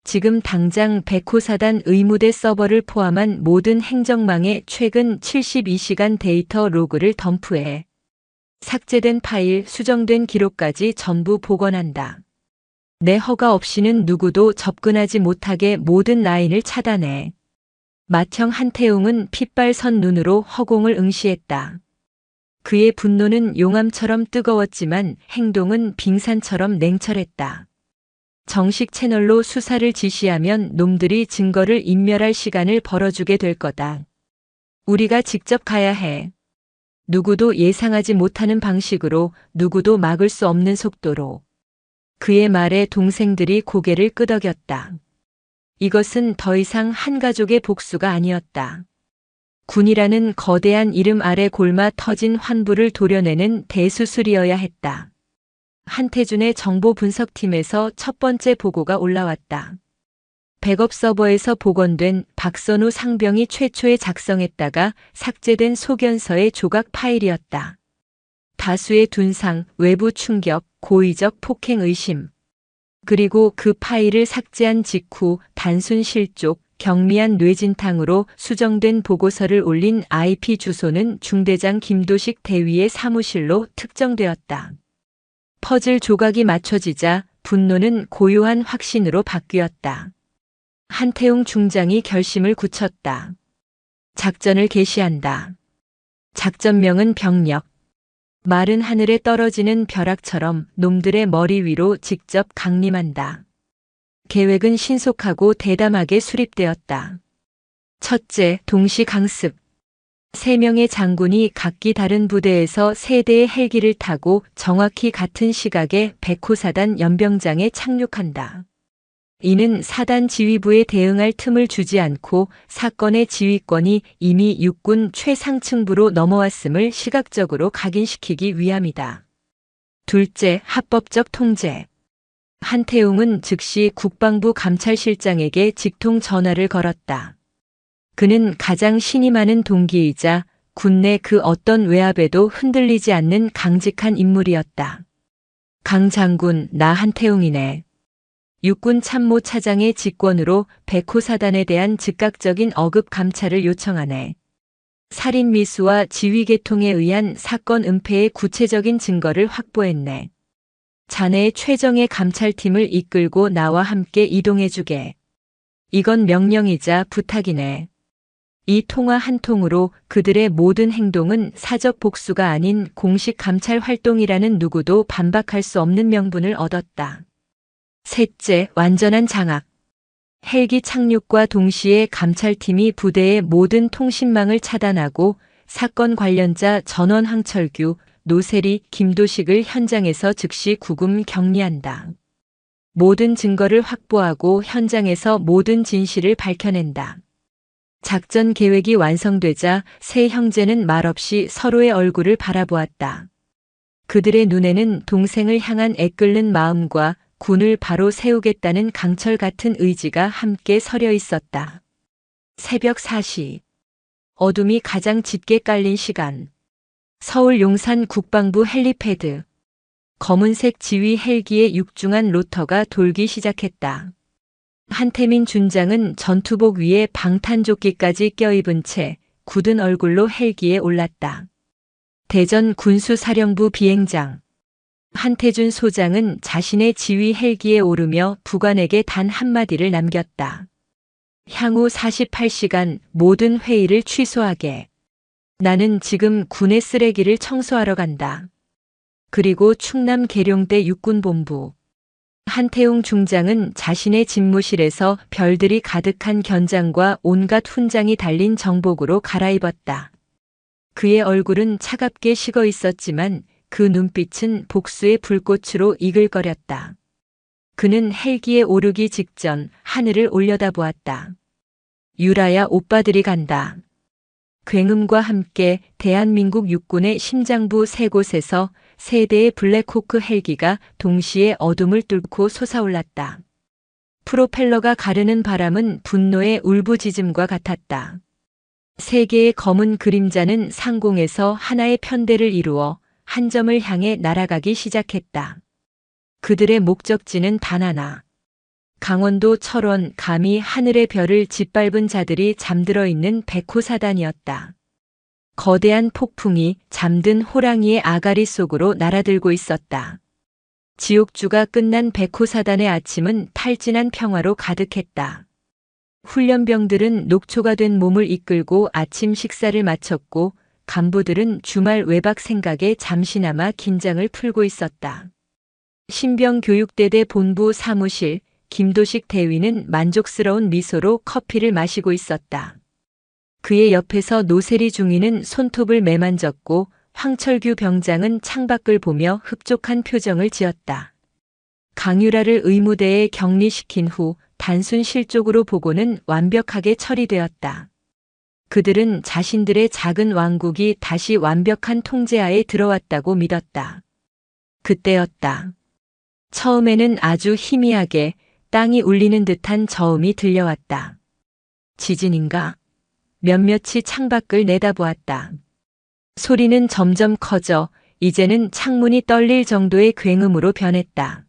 지금 당장 백호사단 의무대 서버를 포함한 모든 행정망에 최근 72시간 데이터 로그를 덤프해 삭제된 파일, 수정된 기록까지 전부 복원한다. 내 허가 없이는 누구도 접근하지 못하게 모든 라인을 차단해. 맏형 한태웅은 핏발선 눈으로 허공을 응시했다. 그의 분노는 용암처럼 뜨거웠지만 행동은 빙산처럼 냉철했다. 정식 채널로 수사를 지시하면 놈들이 증거를 인멸할 시간을 벌어주게 될 거다. 우리가 직접 가야 해. 누구도 예상하지 못하는 방식으로, 누구도 막을 수 없는 속도로. 그의 말에 동생들이 고개를 끄덕였다. 이것은 더 이상 한 가족의 복수가 아니었다. 군이라는 거대한 이름 아래 골마 터진 환부를 도려내는 대수술이어야 했다. 한태준의 정보분석팀에서 첫 번째 보고가 올라왔다. 백업 서버에서 복원된 박선우 상병이 최초에 작성했다가 삭제된 소견서의 조각 파일이었다. 다수의 둔상, 외부 충격, 고의적 폭행 의심. 그리고 그 파일을 삭제한 직후 단순 실족, 경미한 뇌진탕으로 수정된 보고서를 올린 IP 주소는 중대장 김도식 대위의 사무실로 특정되었다. 퍼즐 조각이 맞춰지자 분노는 고요한 확신으로 바뀌었다. 한태웅 중장이 결심을 굳혔다. 작전을 개시한다. 작전명은 병력. 마른 하늘에 떨어지는 벼락처럼 놈들의 머리 위로 직접 강림한다. 계획은 신속하고 대담하게 수립되었다. 첫째, 동시 강습. 3명의 장군이 각기 다른 부대에서 3대의 헬기를 타고 정확히 같은 시각에 백호사단 연병장에 착륙한다. 이는 사단 지휘부에 대응할 틈을 주지 않고 사건의 지휘권이 이미 육군 최상층부로 넘어왔음을 시각적으로 각인시키기 위함이다. 둘째, 합법적 통제. 한태웅은 즉시 국방부 감찰실장에게 직통 전화를 걸었다. 그는 가장 신이 많은 동기이자 군내 그 어떤 외압에도 흔들리지 않는 강직한 인물이었다. 강 장군, 나 한태웅이네. 육군 참모차장의 직권으로 백호사단에 대한 즉각적인 어급 감찰을 요청하네. 살인 미수와 지휘계통에 의한 사건 은폐의 구체적인 증거를 확보했네. 자네의 최정예 감찰팀을 이끌고 나와 함께 이동해주게. 이건 명령이자 부탁이네. 이 통화 한 통으로 그들의 모든 행동은 사적 복수가 아닌 공식 감찰 활동이라는 누구도 반박할 수 없는 명분을 얻었다. 셋째, 완전한 장악. 헬기 착륙과 동시에 감찰팀이 부대의 모든 통신망을 차단하고 사건 관련자 전원 황철규, 노세리, 김도식을 현장에서 즉시 구금 격리한다. 모든 증거를 확보하고 현장에서 모든 진실을 밝혀낸다. 작전 계획이 완성되자 세 형제는 말없이 서로의 얼굴을 바라보았다. 그들의 눈에는 동생을 향한 애끓는 마음과 군을 바로 세우겠다는 강철 같은 의지가 함께 서려 있었다. 새벽 4시. 어둠이 가장 짙게 깔린 시간. 서울 용산 국방부 헬리패드. 검은색 지휘 헬기의 육중한 로터가 돌기 시작했다. 한태민 준장은 전투복 위에 방탄조끼까지 껴입은 채 굳은 얼굴로 헬기에 올랐다. 대전 군수사령부 비행장. 한태준 소장은 자신의 지휘 헬기에 오르며 부관에게 단 한마디를 남겼다. 향후 48시간 모든 회의를 취소하게. 나는 지금 군의 쓰레기를 청소하러 간다. 그리고 충남 계룡대 육군본부. 한태웅 중장은 자신의 집무실에서 별들이 가득한 견장과 온갖 훈장이 달린 정복으로 갈아입었다. 그의 얼굴은 차갑게 식어 있었지만 그 눈빛은 복수의 불꽃으로 이글거렸다. 그는 헬기에 오르기 직전 하늘을 올려다보았다. 유라야, 오빠들이 간다. 굉음과 함께 대한민국 육군의 심장부 세 곳에서 세 대의 블랙호크 헬기가 동시에 어둠을 뚫고 솟아올랐다. 프로펠러가 가르는 바람은 분노의 울부짖음과 같았다. 세 개의 검은 그림자는 상공에서 하나의 편대를 이루어 한 점을 향해 날아가기 시작했다. 그들의 목적지는 단 하나. 강원도 철원 감히 하늘의 별을 짓밟은 자들이 잠들어 있는 백호사단이었다. 거대한 폭풍이 잠든 호랑이의 아가리 속으로 날아들고 있었다. 지옥주가 끝난 백호사단의 아침은 탈진한 평화로 가득했다. 훈련병들은 녹초가 된 몸을 이끌고 아침 식사를 마쳤고 간부들은 주말 외박 생각에 잠시나마 긴장을 풀고 있었다. 신병교육대대 본부 사무실 김도식 대위는 만족스러운 미소로 커피를 마시고 있었다. 그의 옆에서 노세리 중위는 손톱을 매만졌고 황철규 병장은 창밖을 보며 흡족한 표정을 지었다. 강유라를 의무대에 격리시킨 후 단순 실족으로 보고는 완벽하게 처리되었다. 그들은 자신들의 작은 왕국이 다시 완벽한 통제하에 들어왔다고 믿었다. 그때였다. 처음에는 아주 희미하게 땅이 울리는 듯한 저음이 들려왔다. 지진인가? 몇몇이 창밖을 내다보았다. 소리는 점점 커져 이제는 창문이 떨릴 정도의 굉음으로 변했다.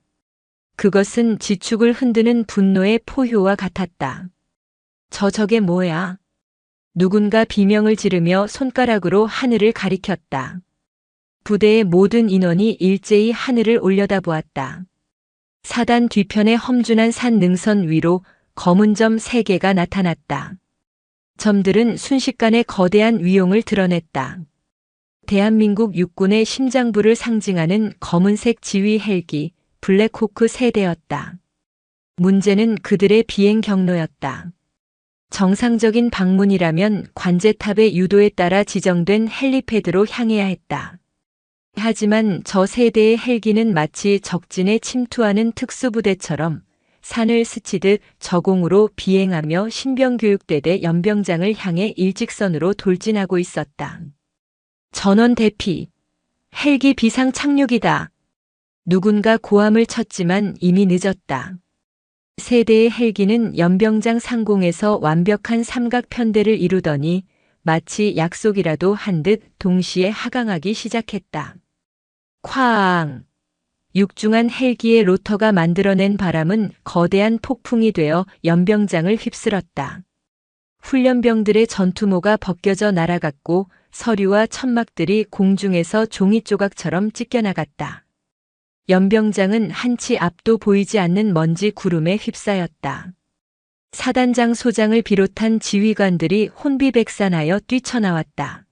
그것은 지축을 흔드는 분노의 포효와 같았다. 저게 뭐야? 누군가 비명을 지르며 손가락으로 하늘을 가리켰다. 부대의 모든 인원이 일제히 하늘을 올려다보았다. 사단 뒤편의 험준한 산 능선 위로 검은 점 3개가 나타났다. 점들은 순식간에 거대한 위용을 드러냈다. 대한민국 육군의 심장부를 상징하는 검은색 지휘 헬기 블랙호크 세대였다. 문제는 그들의 비행 경로였다. 정상적인 방문이라면 관제탑의 유도에 따라 지정된 헬리패드로 향해야 했다. 하지만 저 세대의 헬기는 마치 적진에 침투하는 특수부대처럼 산을 스치듯 저공으로 비행하며 신병교육대대 연병장을 향해 일직선으로 돌진하고 있었다. 전원 대피. 헬기 비상 착륙이다. 누군가 고함을 쳤지만 이미 늦었다. 세대의 헬기는 연병장 상공에서 완벽한 삼각편대를 이루더니 마치 약속이라도 한 듯 동시에 하강하기 시작했다. 쾅! 육중한 헬기의 로터가 만들어낸 바람은 거대한 폭풍이 되어 연병장을 휩쓸었다. 훈련병들의 전투모가 벗겨져 날아갔고 서류와 천막들이 공중에서 종이 조각처럼 찢겨나갔다. 연병장은 한치 앞도 보이지 않는 먼지 구름에 휩싸였다. 사단장 소장을 비롯한 지휘관들이 혼비백산하여 뛰쳐나왔다.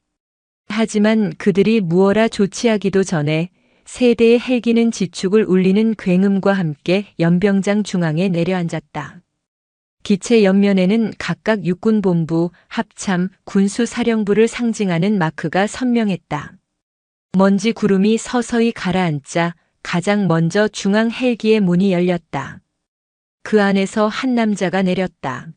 하지만 그들이 무어라 조치하기도 전에 세 대의 헬기는 지축을 울리는 굉음과 함께 연병장 중앙에 내려앉았다. 기체 옆면에는 각각 육군본부, 합참, 군수사령부를 상징하는 마크가 선명했다. 먼지 구름이 서서히 가라앉자 가장 먼저 중앙 헬기의 문이 열렸다. 그 안에서 한 남자가 내렸다.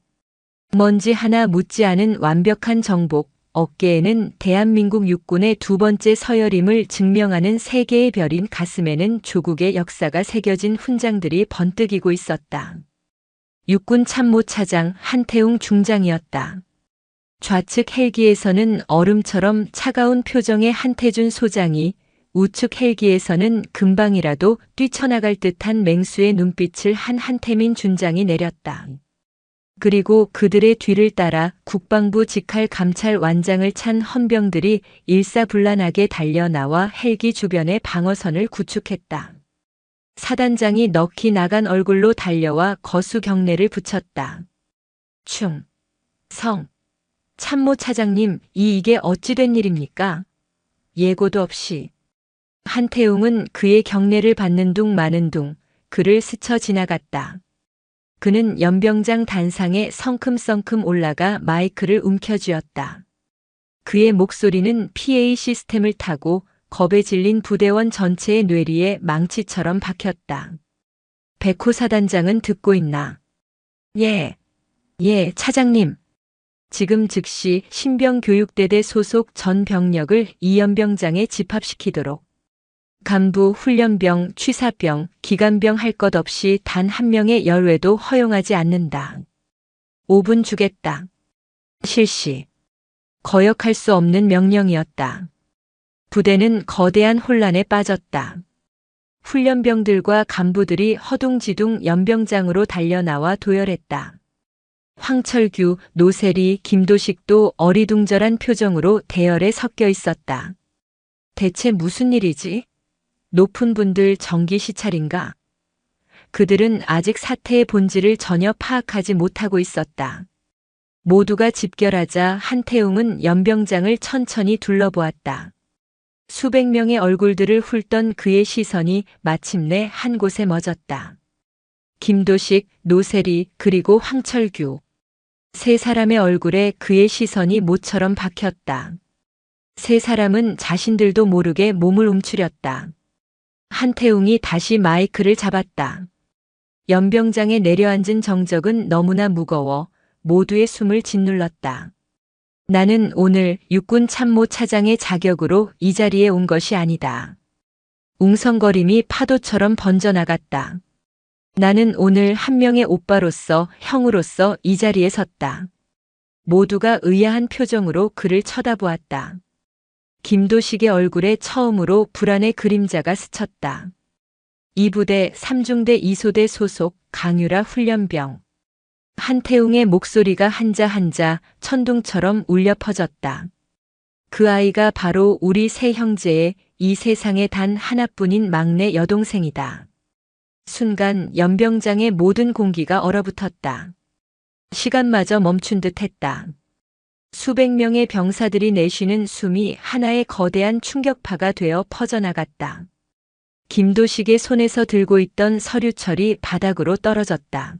먼지 하나 묻지 않은 완벽한 정복, 어깨에는 대한민국 육군의 두 번째 서열임을 증명하는 3개의 별인 가슴에는 조국의 역사가 새겨진 훈장들이 번뜩이고 있었다. 육군 참모차장 한태웅 중장이었다. 좌측 헬기에서는 얼음처럼 차가운 표정의 한태준 소장이, 우측 헬기에서는 금방이라도 뛰쳐나갈 듯한 맹수의 눈빛을 한 한태민 준장이 내렸다. 그리고 그들의 뒤를 따라 국방부 직할 감찰 완장을 찬 헌병들이 일사불란하게 달려나와 헬기 주변의 방어선을 구축했다. 사단장이 넋이 나간 얼굴로 달려와 거수 경례를 붙였다. 충, 성. 참모 차장님, 이게 어찌 된 일입니까? 예고도 없이. 한태웅은 그의 경례를 받는 둥 마는 둥 그를 스쳐 지나갔다. 그는 연병장 단상에 성큼성큼 올라가 마이크를 움켜쥐었다. 그의 목소리는 PA 시스템을 타고 겁에 질린 부대원 전체의 뇌리에 망치처럼 박혔다. 백호 사단장은 듣고 있나? 예, 차장님. 지금 즉시 신병교육대대 소속 전 병력을 이 연병장에 집합시키도록. 간부, 훈련병, 취사병, 기관병 할 것 없이 단 한 명의 열외도 허용하지 않는다. 5분 주겠다. 실시. 거역할 수 없는 명령이었다. 부대는 거대한 혼란에 빠졌다. 훈련병들과 간부들이 허둥지둥 연병장으로 달려나와 도열했다. 황철규, 노세리, 김도식도 어리둥절한 표정으로 대열에 섞여 있었다. 대체 무슨 일이지? 높은 분들 정기 시찰인가? 그들은 아직 사태의 본질을 전혀 파악하지 못하고 있었다. 모두가 집결하자 한태웅은 연병장을 천천히 둘러보았다. 수백 명의 얼굴들을 훑던 그의 시선이 마침내 한 곳에 멎었다. 김도식, 노세리, 그리고 황철규. 세 사람의 얼굴에 그의 시선이 모처럼 박혔다. 세 사람은 자신들도 모르게 몸을 움츠렸다. 한태웅이 다시 마이크를 잡았다. 연병장에 내려앉은 정적은 너무나 무거워 모두의 숨을 짓눌렀다. 나는 오늘 육군 참모 차장의 자격으로 이 자리에 온 것이 아니다. 웅성거림이 파도처럼 번져나갔다. 나는 오늘 한 명의 오빠로서, 형으로서 이 자리에 섰다. 모두가 의아한 표정으로 그를 쳐다보았다. 김도식의 얼굴에 처음으로 불안의 그림자가 스쳤다. 이 부대 3중대 2소대 소속 강유라 훈련병. 한태웅의 목소리가 한자 천둥처럼 울려 퍼졌다. 그 아이가 바로 우리 세 형제의 이 세상에 단 하나뿐인 막내 여동생이다. 순간 연병장의 모든 공기가 얼어붙었다. 시간마저 멈춘 듯 했다. 수백 명의 병사들이 내쉬는 숨이 하나의 거대한 충격파가 되어 퍼져나갔다. 김도식의 손에서 들고 있던 서류철이 바닥으로 떨어졌다.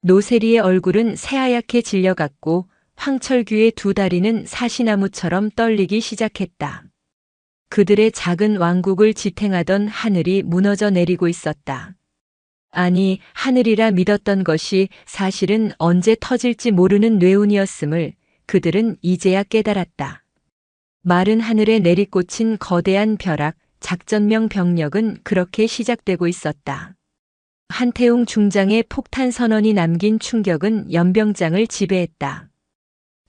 노세리의 얼굴은 새하얗게 질려갔고 황철규의 두 다리는 사시나무처럼 떨리기 시작했다. 그들의 작은 왕국을 지탱하던 하늘이 무너져 내리고 있었다. 아니, 하늘이라 믿었던 것이 사실은 언제 터질지 모르는 뇌운이었음을 그들은 이제야 깨달았다. 마른 하늘에 내리꽂힌 거대한 벼락, 작전명 병력은 그렇게 시작되고 있었다. 한태웅 중장의 폭탄 선언이 남긴 충격은 연병장을 지배했다.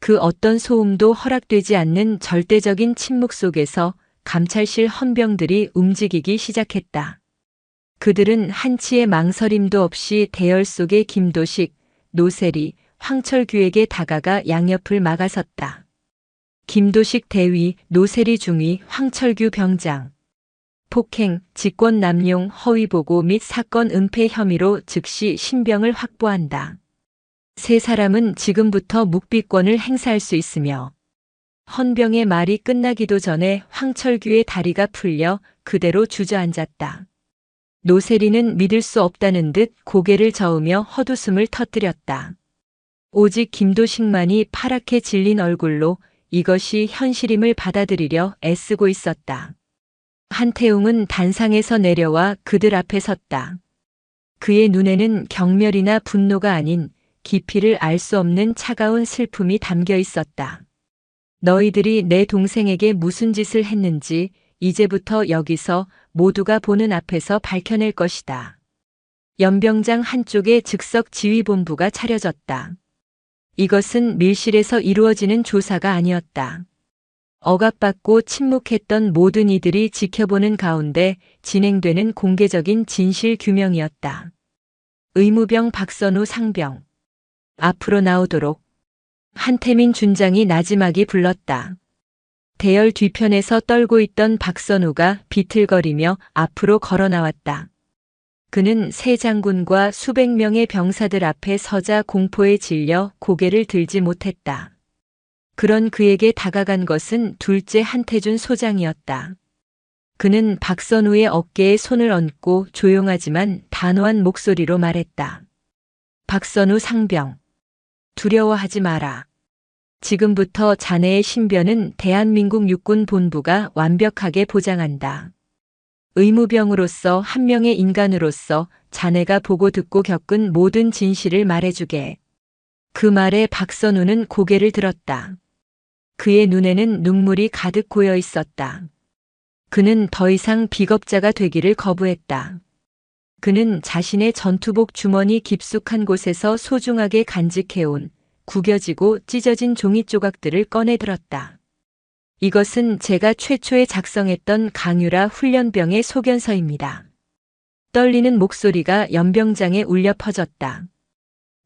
그 어떤 소음도 허락되지 않는 절대적인 침묵 속에서 감찰실 헌병들이 움직이기 시작했다. 그들은 한치의 망설임도 없이 대열 속의 김도식, 노세리, 황철규에게 다가가 양옆을 막아섰다. 김도식 대위, 노세리 중위, 황철규 병장. 폭행, 직권 남용, 허위 보고 및 사건 은폐 혐의로 즉시 신병을 확보한다. 세 사람은 지금부터 묵비권을 행사할 수 있으며 헌병의 말이 끝나기도 전에 황철규의 다리가 풀려 그대로 주저앉았다. 노세리는 믿을 수 없다는 듯 고개를 저으며 헛웃음을 터뜨렸다. 오직 김도식만이 파랗게 질린 얼굴로 이것이 현실임을 받아들이려 애쓰고 있었다. 한태웅은 단상에서 내려와 그들 앞에 섰다. 그의 눈에는 경멸이나 분노가 아닌 깊이를 알 수 없는 차가운 슬픔이 담겨 있었다. 너희들이 내 동생에게 무슨 짓을 했는지 이제부터 여기서 모두가 보는 앞에서 밝혀낼 것이다. 연병장 한쪽에 즉석 지휘본부가 차려졌다. 이것은 밀실에서 이루어지는 조사가 아니었다. 억압받고 침묵했던 모든 이들이 지켜보는 가운데 진행되는 공개적인 진실 규명이었다. 의무병 박선우 상병. 앞으로 나오도록. 한태민 준장이 나지막이 불렀다. 대열 뒤편에서 떨고 있던 박선우가 비틀거리며 앞으로 걸어 나왔다. 그는 세 장군과 수백 명의 병사들 앞에 서자 공포에 질려 고개를 들지 못했다. 그런 그에게 다가간 것은 둘째 한태준 소장이었다. 그는 박선우의 어깨에 손을 얹고 조용하지만 단호한 목소리로 말했다. 박선우 상병. 두려워하지 마라. 지금부터 자네의 신변은 대한민국 육군본부가 완벽하게 보장한다. 의무병으로서 한 명의 인간으로서 자네가 보고 듣고 겪은 모든 진실을 말해주게. 그 말에 박선우는 고개를 들었다. 그의 눈에는 눈물이 가득 고여 있었다. 그는 더 이상 비겁자가 되기를 거부했다. 그는 자신의 전투복 주머니 깊숙한 곳에서 소중하게 간직해온 구겨지고 찢어진 종이 조각들을 꺼내 들었다. 이것은 제가 최초에 작성했던 강유라 훈련병의 소견서입니다. 떨리는 목소리가 연병장에 울려 퍼졌다.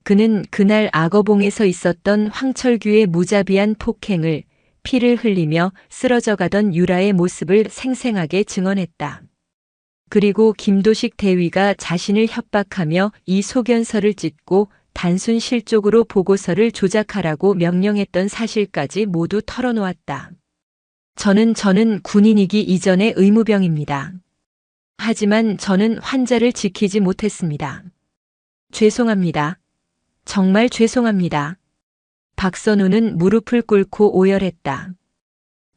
그는 그날 악어봉에서 있었던 황철규의 무자비한 폭행을 피를 흘리며 쓰러져 가던 유라의 모습을 생생하게 증언했다. 그리고 김도식 대위가 자신을 협박하며 이 소견서를 찢고 단순 실족으로 보고서를 조작하라고 명령했던 사실까지 모두 털어놓았다. 저는 군인이기 이전의 의무병입니다. 하지만 저는 환자를 지키지 못했습니다. 죄송합니다. 정말 죄송합니다. 박선우는 무릎을 꿇고 오열했다.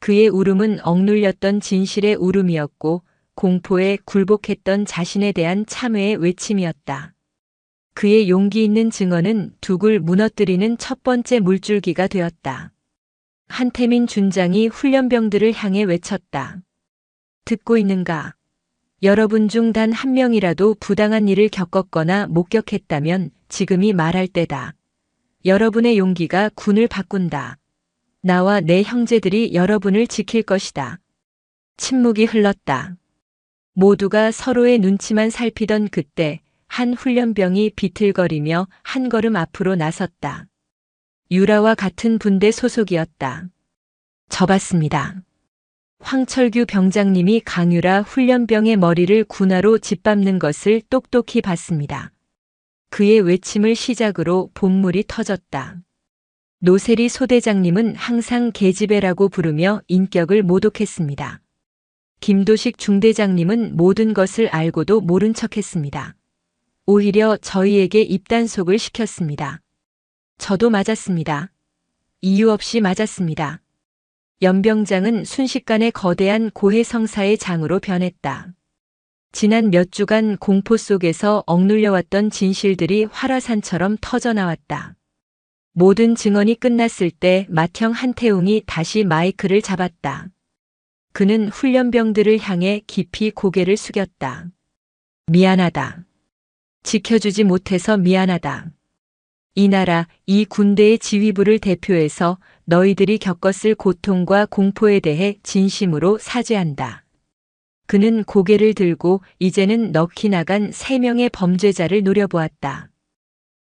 그의 울음은 억눌렸던 진실의 울음이었고 공포에 굴복했던 자신에 대한 참회의 외침이었다. 그의 용기 있는 증언은 둑을 무너뜨리는 첫 번째 물줄기가 되었다. 한태민 준장이 훈련병들을 향해 외쳤다. 듣고 있는가? 여러분 중 단 한 명이라도 부당한 일을 겪었거나 목격했다면 지금이 말할 때다. 여러분의 용기가 군을 바꾼다. 나와 내 형제들이 여러분을 지킬 것이다. 침묵이 흘렀다. 모두가 서로의 눈치만 살피던 그때 한 훈련병이 비틀거리며 한 걸음 앞으로 나섰다. 유라와 같은 분대 소속이었다. 접었습니다. 황철규 병장님이 강유라 훈련병의 머리를 군화로 짓밟는 것을 똑똑히 봤습니다. 그의 외침을 시작으로 본물이 터졌다. 노세리 소대장님은 항상 계집애라고 부르며 인격을 모독했습니다. 김도식 중대장님은 모든 것을 알고도 모른 척했습니다. 오히려 저희에게 입단속을 시켰습니다. 저도 맞았습니다. 이유 없이 맞았습니다. 연병장은 순식간에 거대한 고해성사의 장으로 변했다. 지난 몇 주간 공포 속에서 억눌려왔던 진실들이 활화산처럼 터져나왔다. 모든 증언이 끝났을 때 맏형 한태웅이 다시 마이크를 잡았다. 그는 훈련병들을 향해 깊이 고개를 숙였다. 미안하다. 지켜주지 못해서 미안하다. 이 나라, 이 군대의 지휘부를 대표해서 너희들이 겪었을 고통과 공포에 대해 진심으로 사죄한다. 그는 고개를 들고 이제는 넋이 나간 3명의 범죄자를 노려보았다.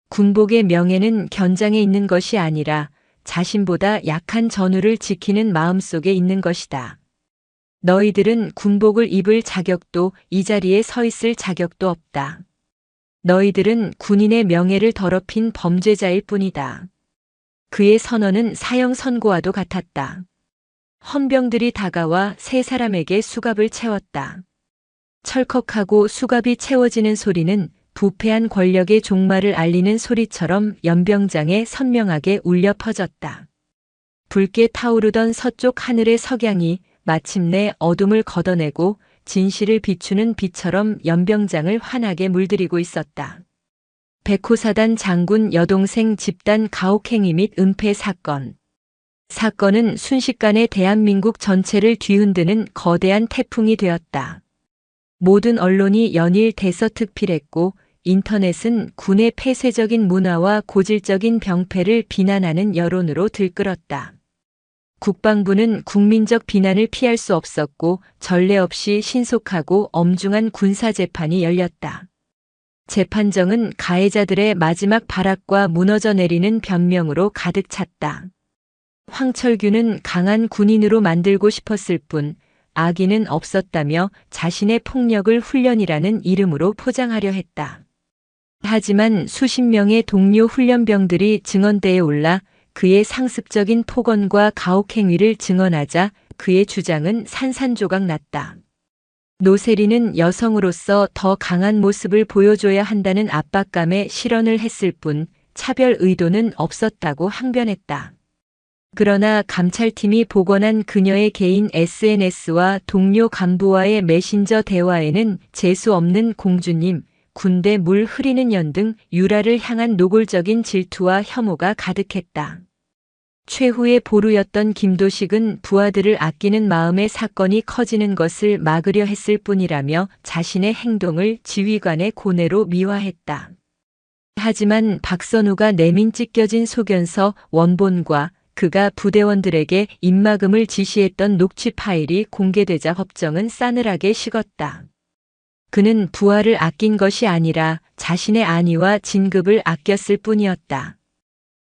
군복의 명예는 견장에 있는 것이 아니라 자신보다 약한 전우를 지키는 마음속에 있는 것이다. 너희들은 군복을 입을 자격도 이 자리에 서 있을 자격도 없다. 너희들은 군인의 명예를 더럽힌 범죄자일 뿐이다. 그의 선언은 사형 선고와도 같았다. 헌병들이 다가와 3사람에게 수갑을 채웠다. 철컥하고 수갑이 채워지는 소리는 부패한 권력의 종말을 알리는 소리처럼 연병장에 선명하게 울려 퍼졌다. 붉게 타오르던 서쪽 하늘의 석양이 마침내 어둠을 걷어내고 진실을 비추는 빛처럼 연병장을 환하게 물들이고 있었다. 백호사단 장군 여동생 집단 가혹행위 및 은폐 사건. 사건은 순식간에 대한민국 전체를 뒤흔드는 거대한 태풍이 되었다. 모든 언론이 연일 대서특필했고 인터넷은 군의 폐쇄적인 문화와 고질적인 병폐를 비난하는 여론으로 들끓었다. 국방부는 국민적 비난을 피할 수 없었고 전례 없이 신속하고 엄중한 군사재판이 열렸다. 재판정은 가해자들의 마지막 발악과 무너져 내리는 변명으로 가득 찼다. 황철규는 강한 군인으로 만들고 싶었을 뿐 악의는 없었다며 자신의 폭력을 훈련이라는 이름으로 포장하려 했다. 하지만 수십 명의 동료 훈련병들이 증언대에 올라 그의 상습적인 폭언과 가혹행위를 증언하자 그의 주장은 산산조각 났다. 노세리는 여성으로서 더 강한 모습을 보여줘야 한다는 압박감에 실언을 했을 뿐 차별 의도는 없었다고 항변했다. 그러나 감찰팀이 복원한 그녀의 개인 SNS와 동료 간부와의 메신저 대화에는 재수 없는 공주님, 군대 물 흐리는 연 등 유라를 향한 노골적인 질투와 혐오가 가득했다. 최후의 보루였던 김도식은 부하들을 아끼는 마음에 사건이 커지는 것을 막으려 했을 뿐이라며 자신의 행동을 지휘관의 고뇌로 미화했다. 하지만 박선우가 내민 찢겨진 소견서 원본과 그가 부대원들에게 입막음을 지시했던 녹취 파일이 공개되자 법정은 싸늘하게 식었다. 그는 부하를 아낀 것이 아니라 자신의 안위와 진급을 아꼈을 뿐이었다.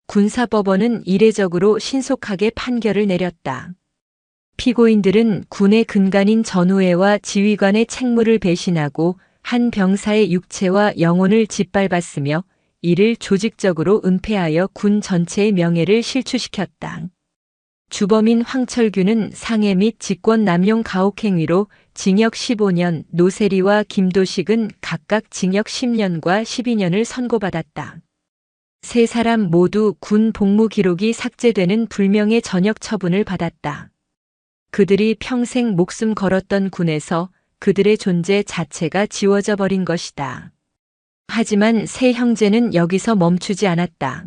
군사법원은 이례적으로 신속하게 판결을 내렸다. 피고인들은 군의 근간인 전우회와 지휘관의 책무를 배신하고 한 병사의 육체와 영혼을 짓밟았으며 이를 조직적으로 은폐하여 군 전체의 명예를 실추시켰다. 주범인 황철규는 상해 및 직권남용 가혹행위로 징역 15년, 노세리와 김도식은 각각 징역 10년과 12년을 선고받았다. 세 사람 모두 군 복무 기록이 삭제되는 불명예 전역 처분을 받았다. 그들이 평생 목숨 걸었던 군에서 그들의 존재 자체가 지워져 버린 것이다. 하지만 세 형제는 여기서 멈추지 않았다.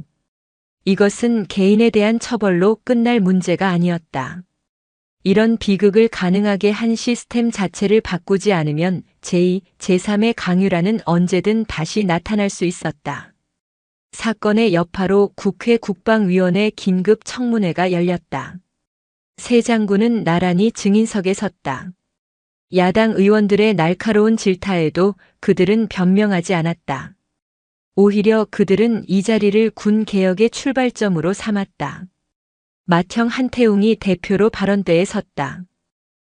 이것은 개인에 대한 처벌로 끝날 문제가 아니었다. 이런 비극을 가능하게 한 시스템 자체를 바꾸지 않으면 제2, 제3의 강유라는 언제든 다시 나타날 수 있었다. 사건의 여파로 국회 국방위원회 긴급 청문회가 열렸다. 세 장군은 나란히 증인석에 섰다. 야당 의원들의 날카로운 질타에도 그들은 변명하지 않았다. 오히려 그들은 이 자리를 군 개혁의 출발점으로 삼았다. 맏형 한태웅이 대표로 발언대에 섰다.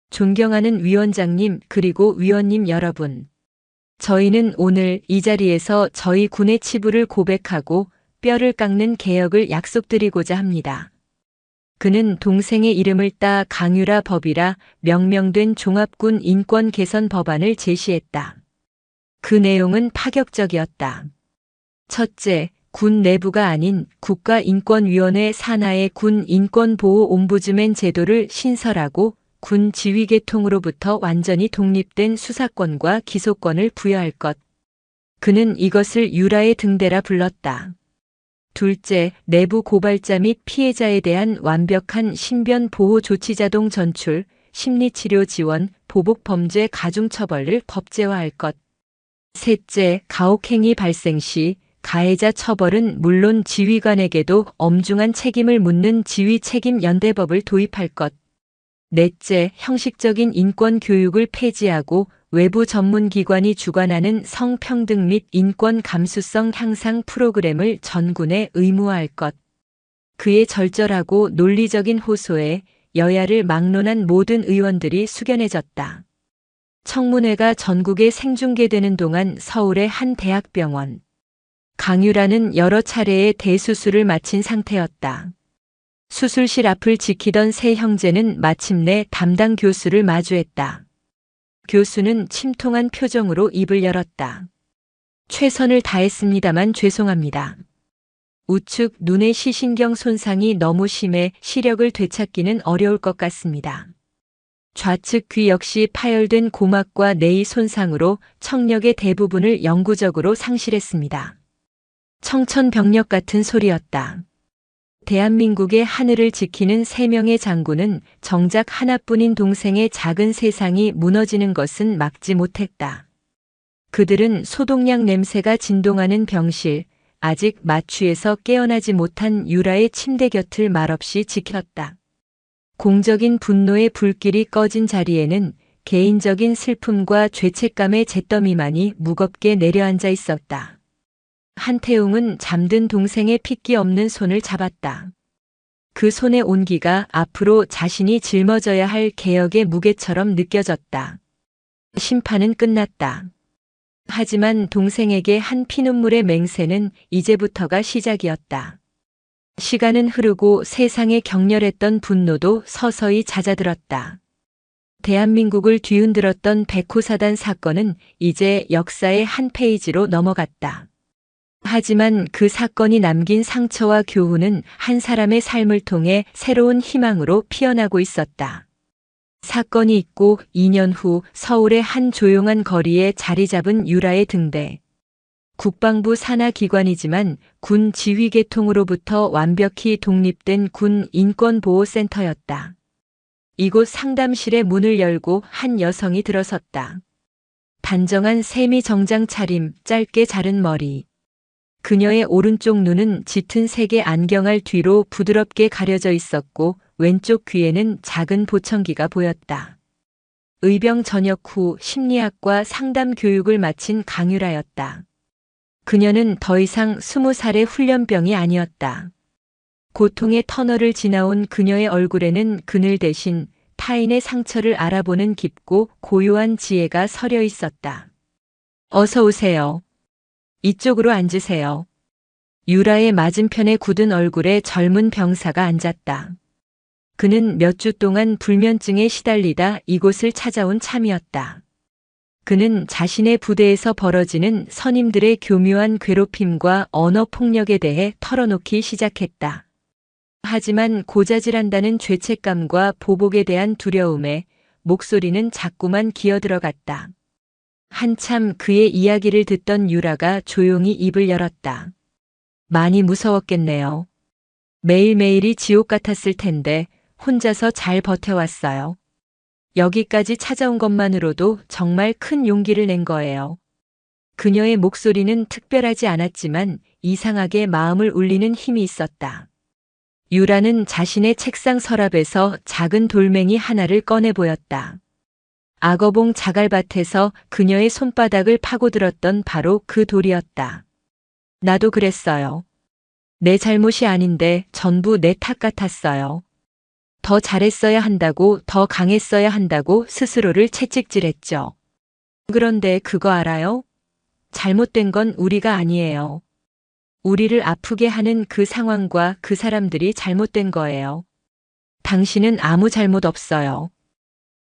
존경하는 위원장님 그리고 위원님 여러분. 저희는 오늘 이 자리에서 저희 군의 치부를 고백하고 뼈를 깎는 개혁을 약속드리고자 합니다. 그는 동생의 이름을 따 강유라 법이라 명명된 종합군 인권 개선 법안을 제시했다. 그 내용은 파격적이었다. 첫째, 군 내부가 아닌 국가인권위원회 산하의 군 인권보호-옴부즈맨 제도를 신설하고 군 지휘계통으로부터 완전히 독립된 수사권과 기소권을 부여할 것. 그는 이것을 유라의 등대라 불렀다. 둘째, 내부 고발자 및 피해자에 대한 완벽한 신변 보호 조치 자동 전출, 심리치료 지원, 보복 범죄 가중 처벌을 법제화할 것. 셋째, 가혹행위 발생 시 가해자 처벌은 물론 지휘관에게도 엄중한 책임을 묻는 지휘책임연대법을 도입할 것. 넷째, 형식적인 인권 교육을 폐지하고 외부 전문기관이 주관하는 성평등 및 인권 감수성 향상 프로그램을 전군에 의무화할 것. 그의 절절하고 논리적인 호소에 여야를 막론한 모든 의원들이 숙연해졌다. 청문회가 전국에 생중계되는 동안 서울의 한 대학병원. 강유라는 여러 차례의 대수술을 마친 상태였다. 수술실 앞을 지키던 세 형제는 마침내 담당 교수를 마주했다. 교수는 침통한 표정으로 입을 열었다. 최선을 다했습니다만 죄송합니다. 우측 눈의 시신경 손상이 너무 심해 시력을 되찾기는 어려울 것 같습니다. 좌측 귀 역시 파열된 고막과 뇌의 손상으로 청력의 대부분을 영구적으로 상실했습니다. 청천벽력 같은 소리였다. 대한민국의 하늘을 지키는 세 명의 장군은 정작 하나뿐인 동생의 작은 세상이 무너지는 것은 막지 못했다. 그들은 소독약 냄새가 진동하는 병실, 아직 마취에서 깨어나지 못한 유라의 침대 곁을 말없이 지켰다. 공적인 분노의 불길이 꺼진 자리에는 개인적인 슬픔과 죄책감의 잿더미만이 무겁게 내려앉아 있었다. 한태웅은 잠든 동생의 핏기 없는 손을 잡았다. 그 손의 온기가 앞으로 자신이 짊어져야 할 개혁의 무게처럼 느껴졌다. 심판은 끝났다. 하지만 동생에게 한 피눈물의 맹세는 이제부터가 시작이었다. 시간은 흐르고 세상에 격렬했던 분노도 서서히 잦아들었다. 대한민국을 뒤흔들었던 백호사단 사건은 이제 역사의 한 페이지로 넘어갔다. 하지만 그 사건이 남긴 상처와 교훈은 한 사람의 삶을 통해 새로운 희망으로 피어나고 있었다. 사건이 있고 2년 후 서울의 한 조용한 거리에 자리 잡은 유라의 등대. 국방부 산하 기관이지만 군 지휘계통으로부터 완벽히 독립된 군 인권보호센터였다. 이곳 상담실의 문을 열고 한 여성이 들어섰다. 단정한 세미 정장 차림, 짧게 자른 머리. 그녀의 오른쪽 눈은 짙은 색의 안경알 뒤로 부드럽게 가려져 있었고 왼쪽 귀에는 작은 보청기가 보였다. 의병 전역 후 심리학과 상담 교육을 마친 강유라였다. 그녀는 더 이상 20살의 훈련병이 아니었다. 고통의 터널을 지나온 그녀의 얼굴에는 그늘 대신 타인의 상처를 알아보는 깊고 고요한 지혜가 서려 있었다. 어서 오세요. 이쪽으로 앉으세요. 유라의 맞은편에 굳은 얼굴에 젊은 병사가 앉았다. 그는 몇 주 동안 불면증에 시달리다 이곳을 찾아온 참이었다. 그는 자신의 부대에서 벌어지는 선임들의 교묘한 괴롭힘과 언어 폭력에 대해 털어놓기 시작했다. 하지만 고자질한다는 죄책감과 보복에 대한 두려움에 목소리는 자꾸만 기어들어갔다. 한참 그의 이야기를 듣던 유라가 조용히 입을 열었다. 많이 무서웠겠네요. 매일매일이 지옥 같았을 텐데 혼자서 잘 버텨왔어요. 여기까지 찾아온 것만으로도 정말 큰 용기를 낸 거예요. 그녀의 목소리는 특별하지 않았지만 이상하게 마음을 울리는 힘이 있었다. 유라는 자신의 책상 서랍에서 작은 돌멩이 하나를 꺼내 보였다. 악어봉 자갈밭에서 그녀의 손바닥을 파고들었던 바로 그 돌이었다. 나도 그랬어요. 내 잘못이 아닌데 전부 내 탓 같았어요. 더 잘했어야 한다고, 더 강했어야 한다고 스스로를 채찍질했죠. 그런데 그거 알아요? 잘못된 건 우리가 아니에요. 우리를 아프게 하는 그 상황과 그 사람들이 잘못된 거예요. 당신은 아무 잘못 없어요.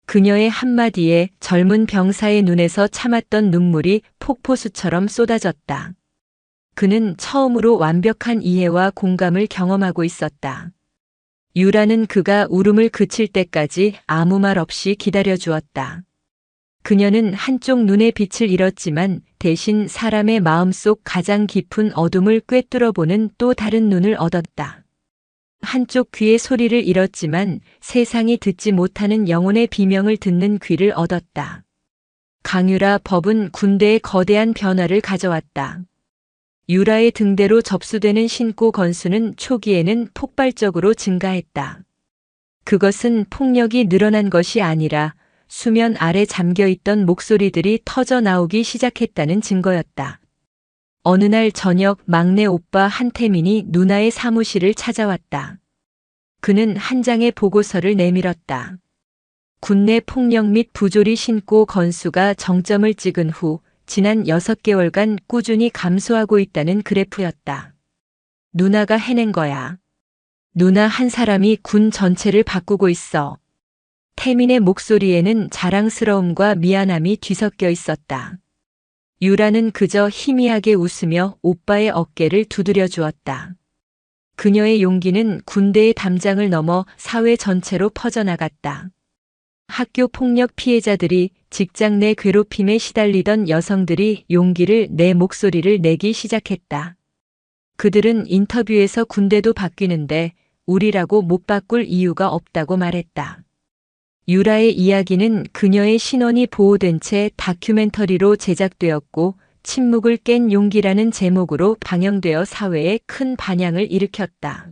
그녀의 한마디에 젊은 병사의 눈에서 참았던 눈물이 폭포수처럼 쏟아졌다. 그는 처음으로 완벽한 이해와 공감을 경험하고 있었다. 유라는 그가 울음을 그칠 때까지 아무 말 없이 기다려주었다. 그녀는 한쪽 눈의 빛을 잃었지만 대신 사람의 마음속 가장 깊은 어둠을 꿰뚫어보는 또 다른 눈을 얻었다. 한쪽 귀의 소리를 잃었지만 세상이 듣지 못하는 영혼의 비명을 듣는 귀를 얻었다. 강유라 법은 군대에 거대한 변화를 가져왔다. 유라의 등대로 접수되는 신고 건수는 초기에는 폭발적으로 증가했다. 그것은 폭력이 늘어난 것이 아니라 수면 아래 잠겨있던 목소리들이 터져 나오기 시작했다는 증거였다. 어느 날 저녁 막내 오빠 한태민이 누나의 사무실을 찾아왔다. 그는 한 장의 보고서를 내밀었다. 군내 폭력 및 부조리 신고 건수가 정점을 찍은 후 지난 6개월간 꾸준히 감소하고 있다는 그래프였다. 누나가 해낸 거야. 누나 한 사람이 군 전체를 바꾸고 있어. 태민의 목소리에는 자랑스러움과 미안함이 뒤섞여 있었다. 유라는 그저 희미하게 웃으며 오빠의 어깨를 두드려 주었다. 그녀의 용기는 군대의 담장을 넘어 사회 전체로 퍼져나갔다. 학교 폭력 피해자들이 직장 내 괴롭힘에 시달리던 여성들이 용기를 내 목소리를 내기 시작했다. 그들은 인터뷰에서 군대도 바뀌는데 우리라고 못 바꿀 이유가 없다고 말했다. 유라의 이야기는 그녀의 신원이 보호된 채 다큐멘터리로 제작되었고 침묵을 깬 용기라는 제목으로 방영되어 사회에 큰 반향을 일으켰다.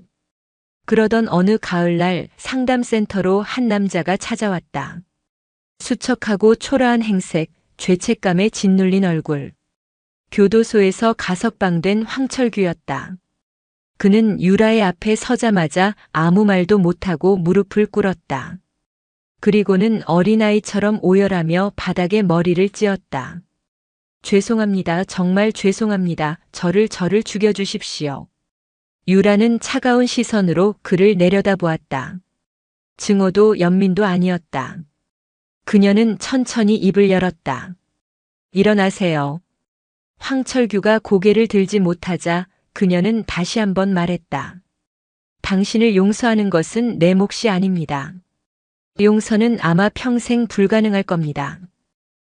그러던 어느 가을날 상담센터로 한 남자가 찾아왔다. 수척하고 초라한 행색, 죄책감에 짓눌린 얼굴. 교도소에서 가석방된 황철규였다. 그는 유라의 앞에 서자마자 아무 말도 못하고 무릎을 꿇었다. 그리고는 어린아이처럼 오열하며 바닥에 머리를 찧었다. 죄송합니다. 정말 죄송합니다. 저를 죽여주십시오. 유라는 차가운 시선으로 그를 내려다보았다. 증오도 연민도 아니었다. 그녀는 천천히 입을 열었다. 일어나세요. 황철규가 고개를 들지 못하자 그녀는 다시 한번 말했다. 당신을 용서하는 것은 내 몫이 아닙니다. 용서는 아마 평생 불가능할 겁니다.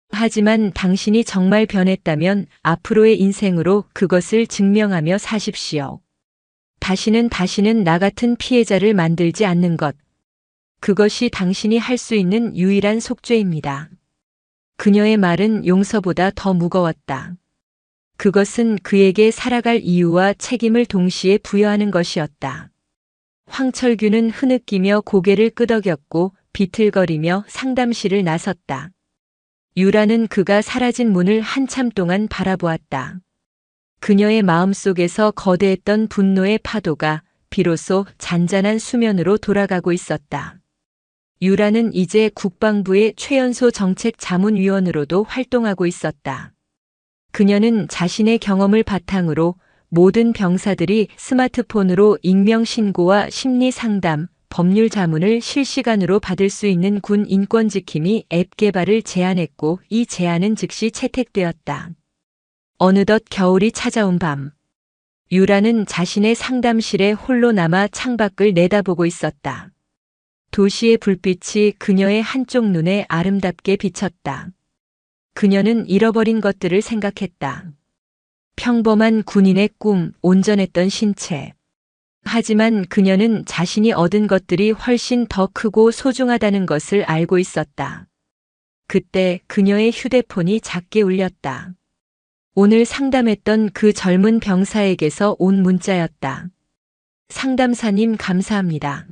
하지만 당신이 정말 변했다면 앞으로의 인생으로 그것을 증명하며 사십시오. 다시는 나 같은 피해자를 만들지 않는 것. 그것이 당신이 할 수 있는 유일한 속죄입니다. 그녀의 말은 용서보다 더 무거웠다. 그것은 그에게 살아갈 이유와 책임을 동시에 부여하는 것이었다. 황철규는 흐느끼며 고개를 끄덕였고 비틀거리며 상담실을 나섰다. 유라는 그가 사라진 문을 한참 동안 바라보았다. 그녀의 마음속에서 거대했던 분노의 파도가 비로소 잔잔한 수면으로 돌아가고 있었다. 유라는 이제 국방부의 최연소 정책자문위원으로도 활동하고 있었다. 그녀는 자신의 경험을 바탕으로 모든 병사들이 스마트폰으로 익명신고와 심리상담, 법률 자문을 실시간으로 받을 수 있는 군 인권지킴이 앱 개발을 제안했고 이 제안은 즉시 채택되었다. 어느덧 겨울이 찾아온 밤. 유라는 자신의 상담실에 홀로 남아 창밖을 내다보고 있었다. 도시의 불빛이 그녀의 한쪽 눈에 아름답게 비쳤다. 그녀는 잃어버린 것들을 생각했다. 평범한 군인의 꿈, 온전했던 신체. 하지만 그녀는 자신이 얻은 것들이 훨씬 더 크고 소중하다는 것을 알고 있었다. 그때 그녀의 휴대폰이 작게 울렸다. 오늘 상담했던 그 젊은 병사에게서 온 문자였다. 상담사님 감사합니다.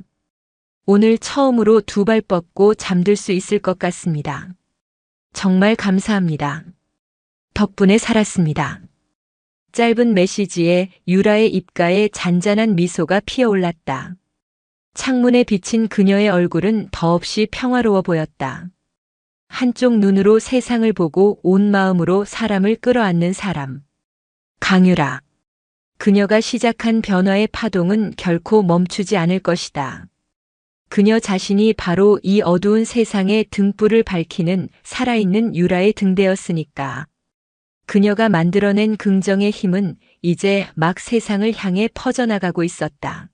오늘 처음으로 두 발 뻗고 잠들 수 있을 것 같습니다. 정말 감사합니다. 덕분에 살았습니다. 짧은 메시지에 유라의 입가에 잔잔한 미소가 피어올랐다. 창문에 비친 그녀의 얼굴은 더없이 평화로워 보였다. 한쪽 눈으로 세상을 보고 온 마음으로 사람을 끌어안는 사람. 강유라. 그녀가 시작한 변화의 파동은 결코 멈추지 않을 것이다. 그녀 자신이 바로 이 어두운 세상의 등불을 밝히는 살아있는 유라의 등대였으니까. 그녀가 만들어낸 긍정의 힘은 이제 막 세상을 향해 퍼져나가고 있었다.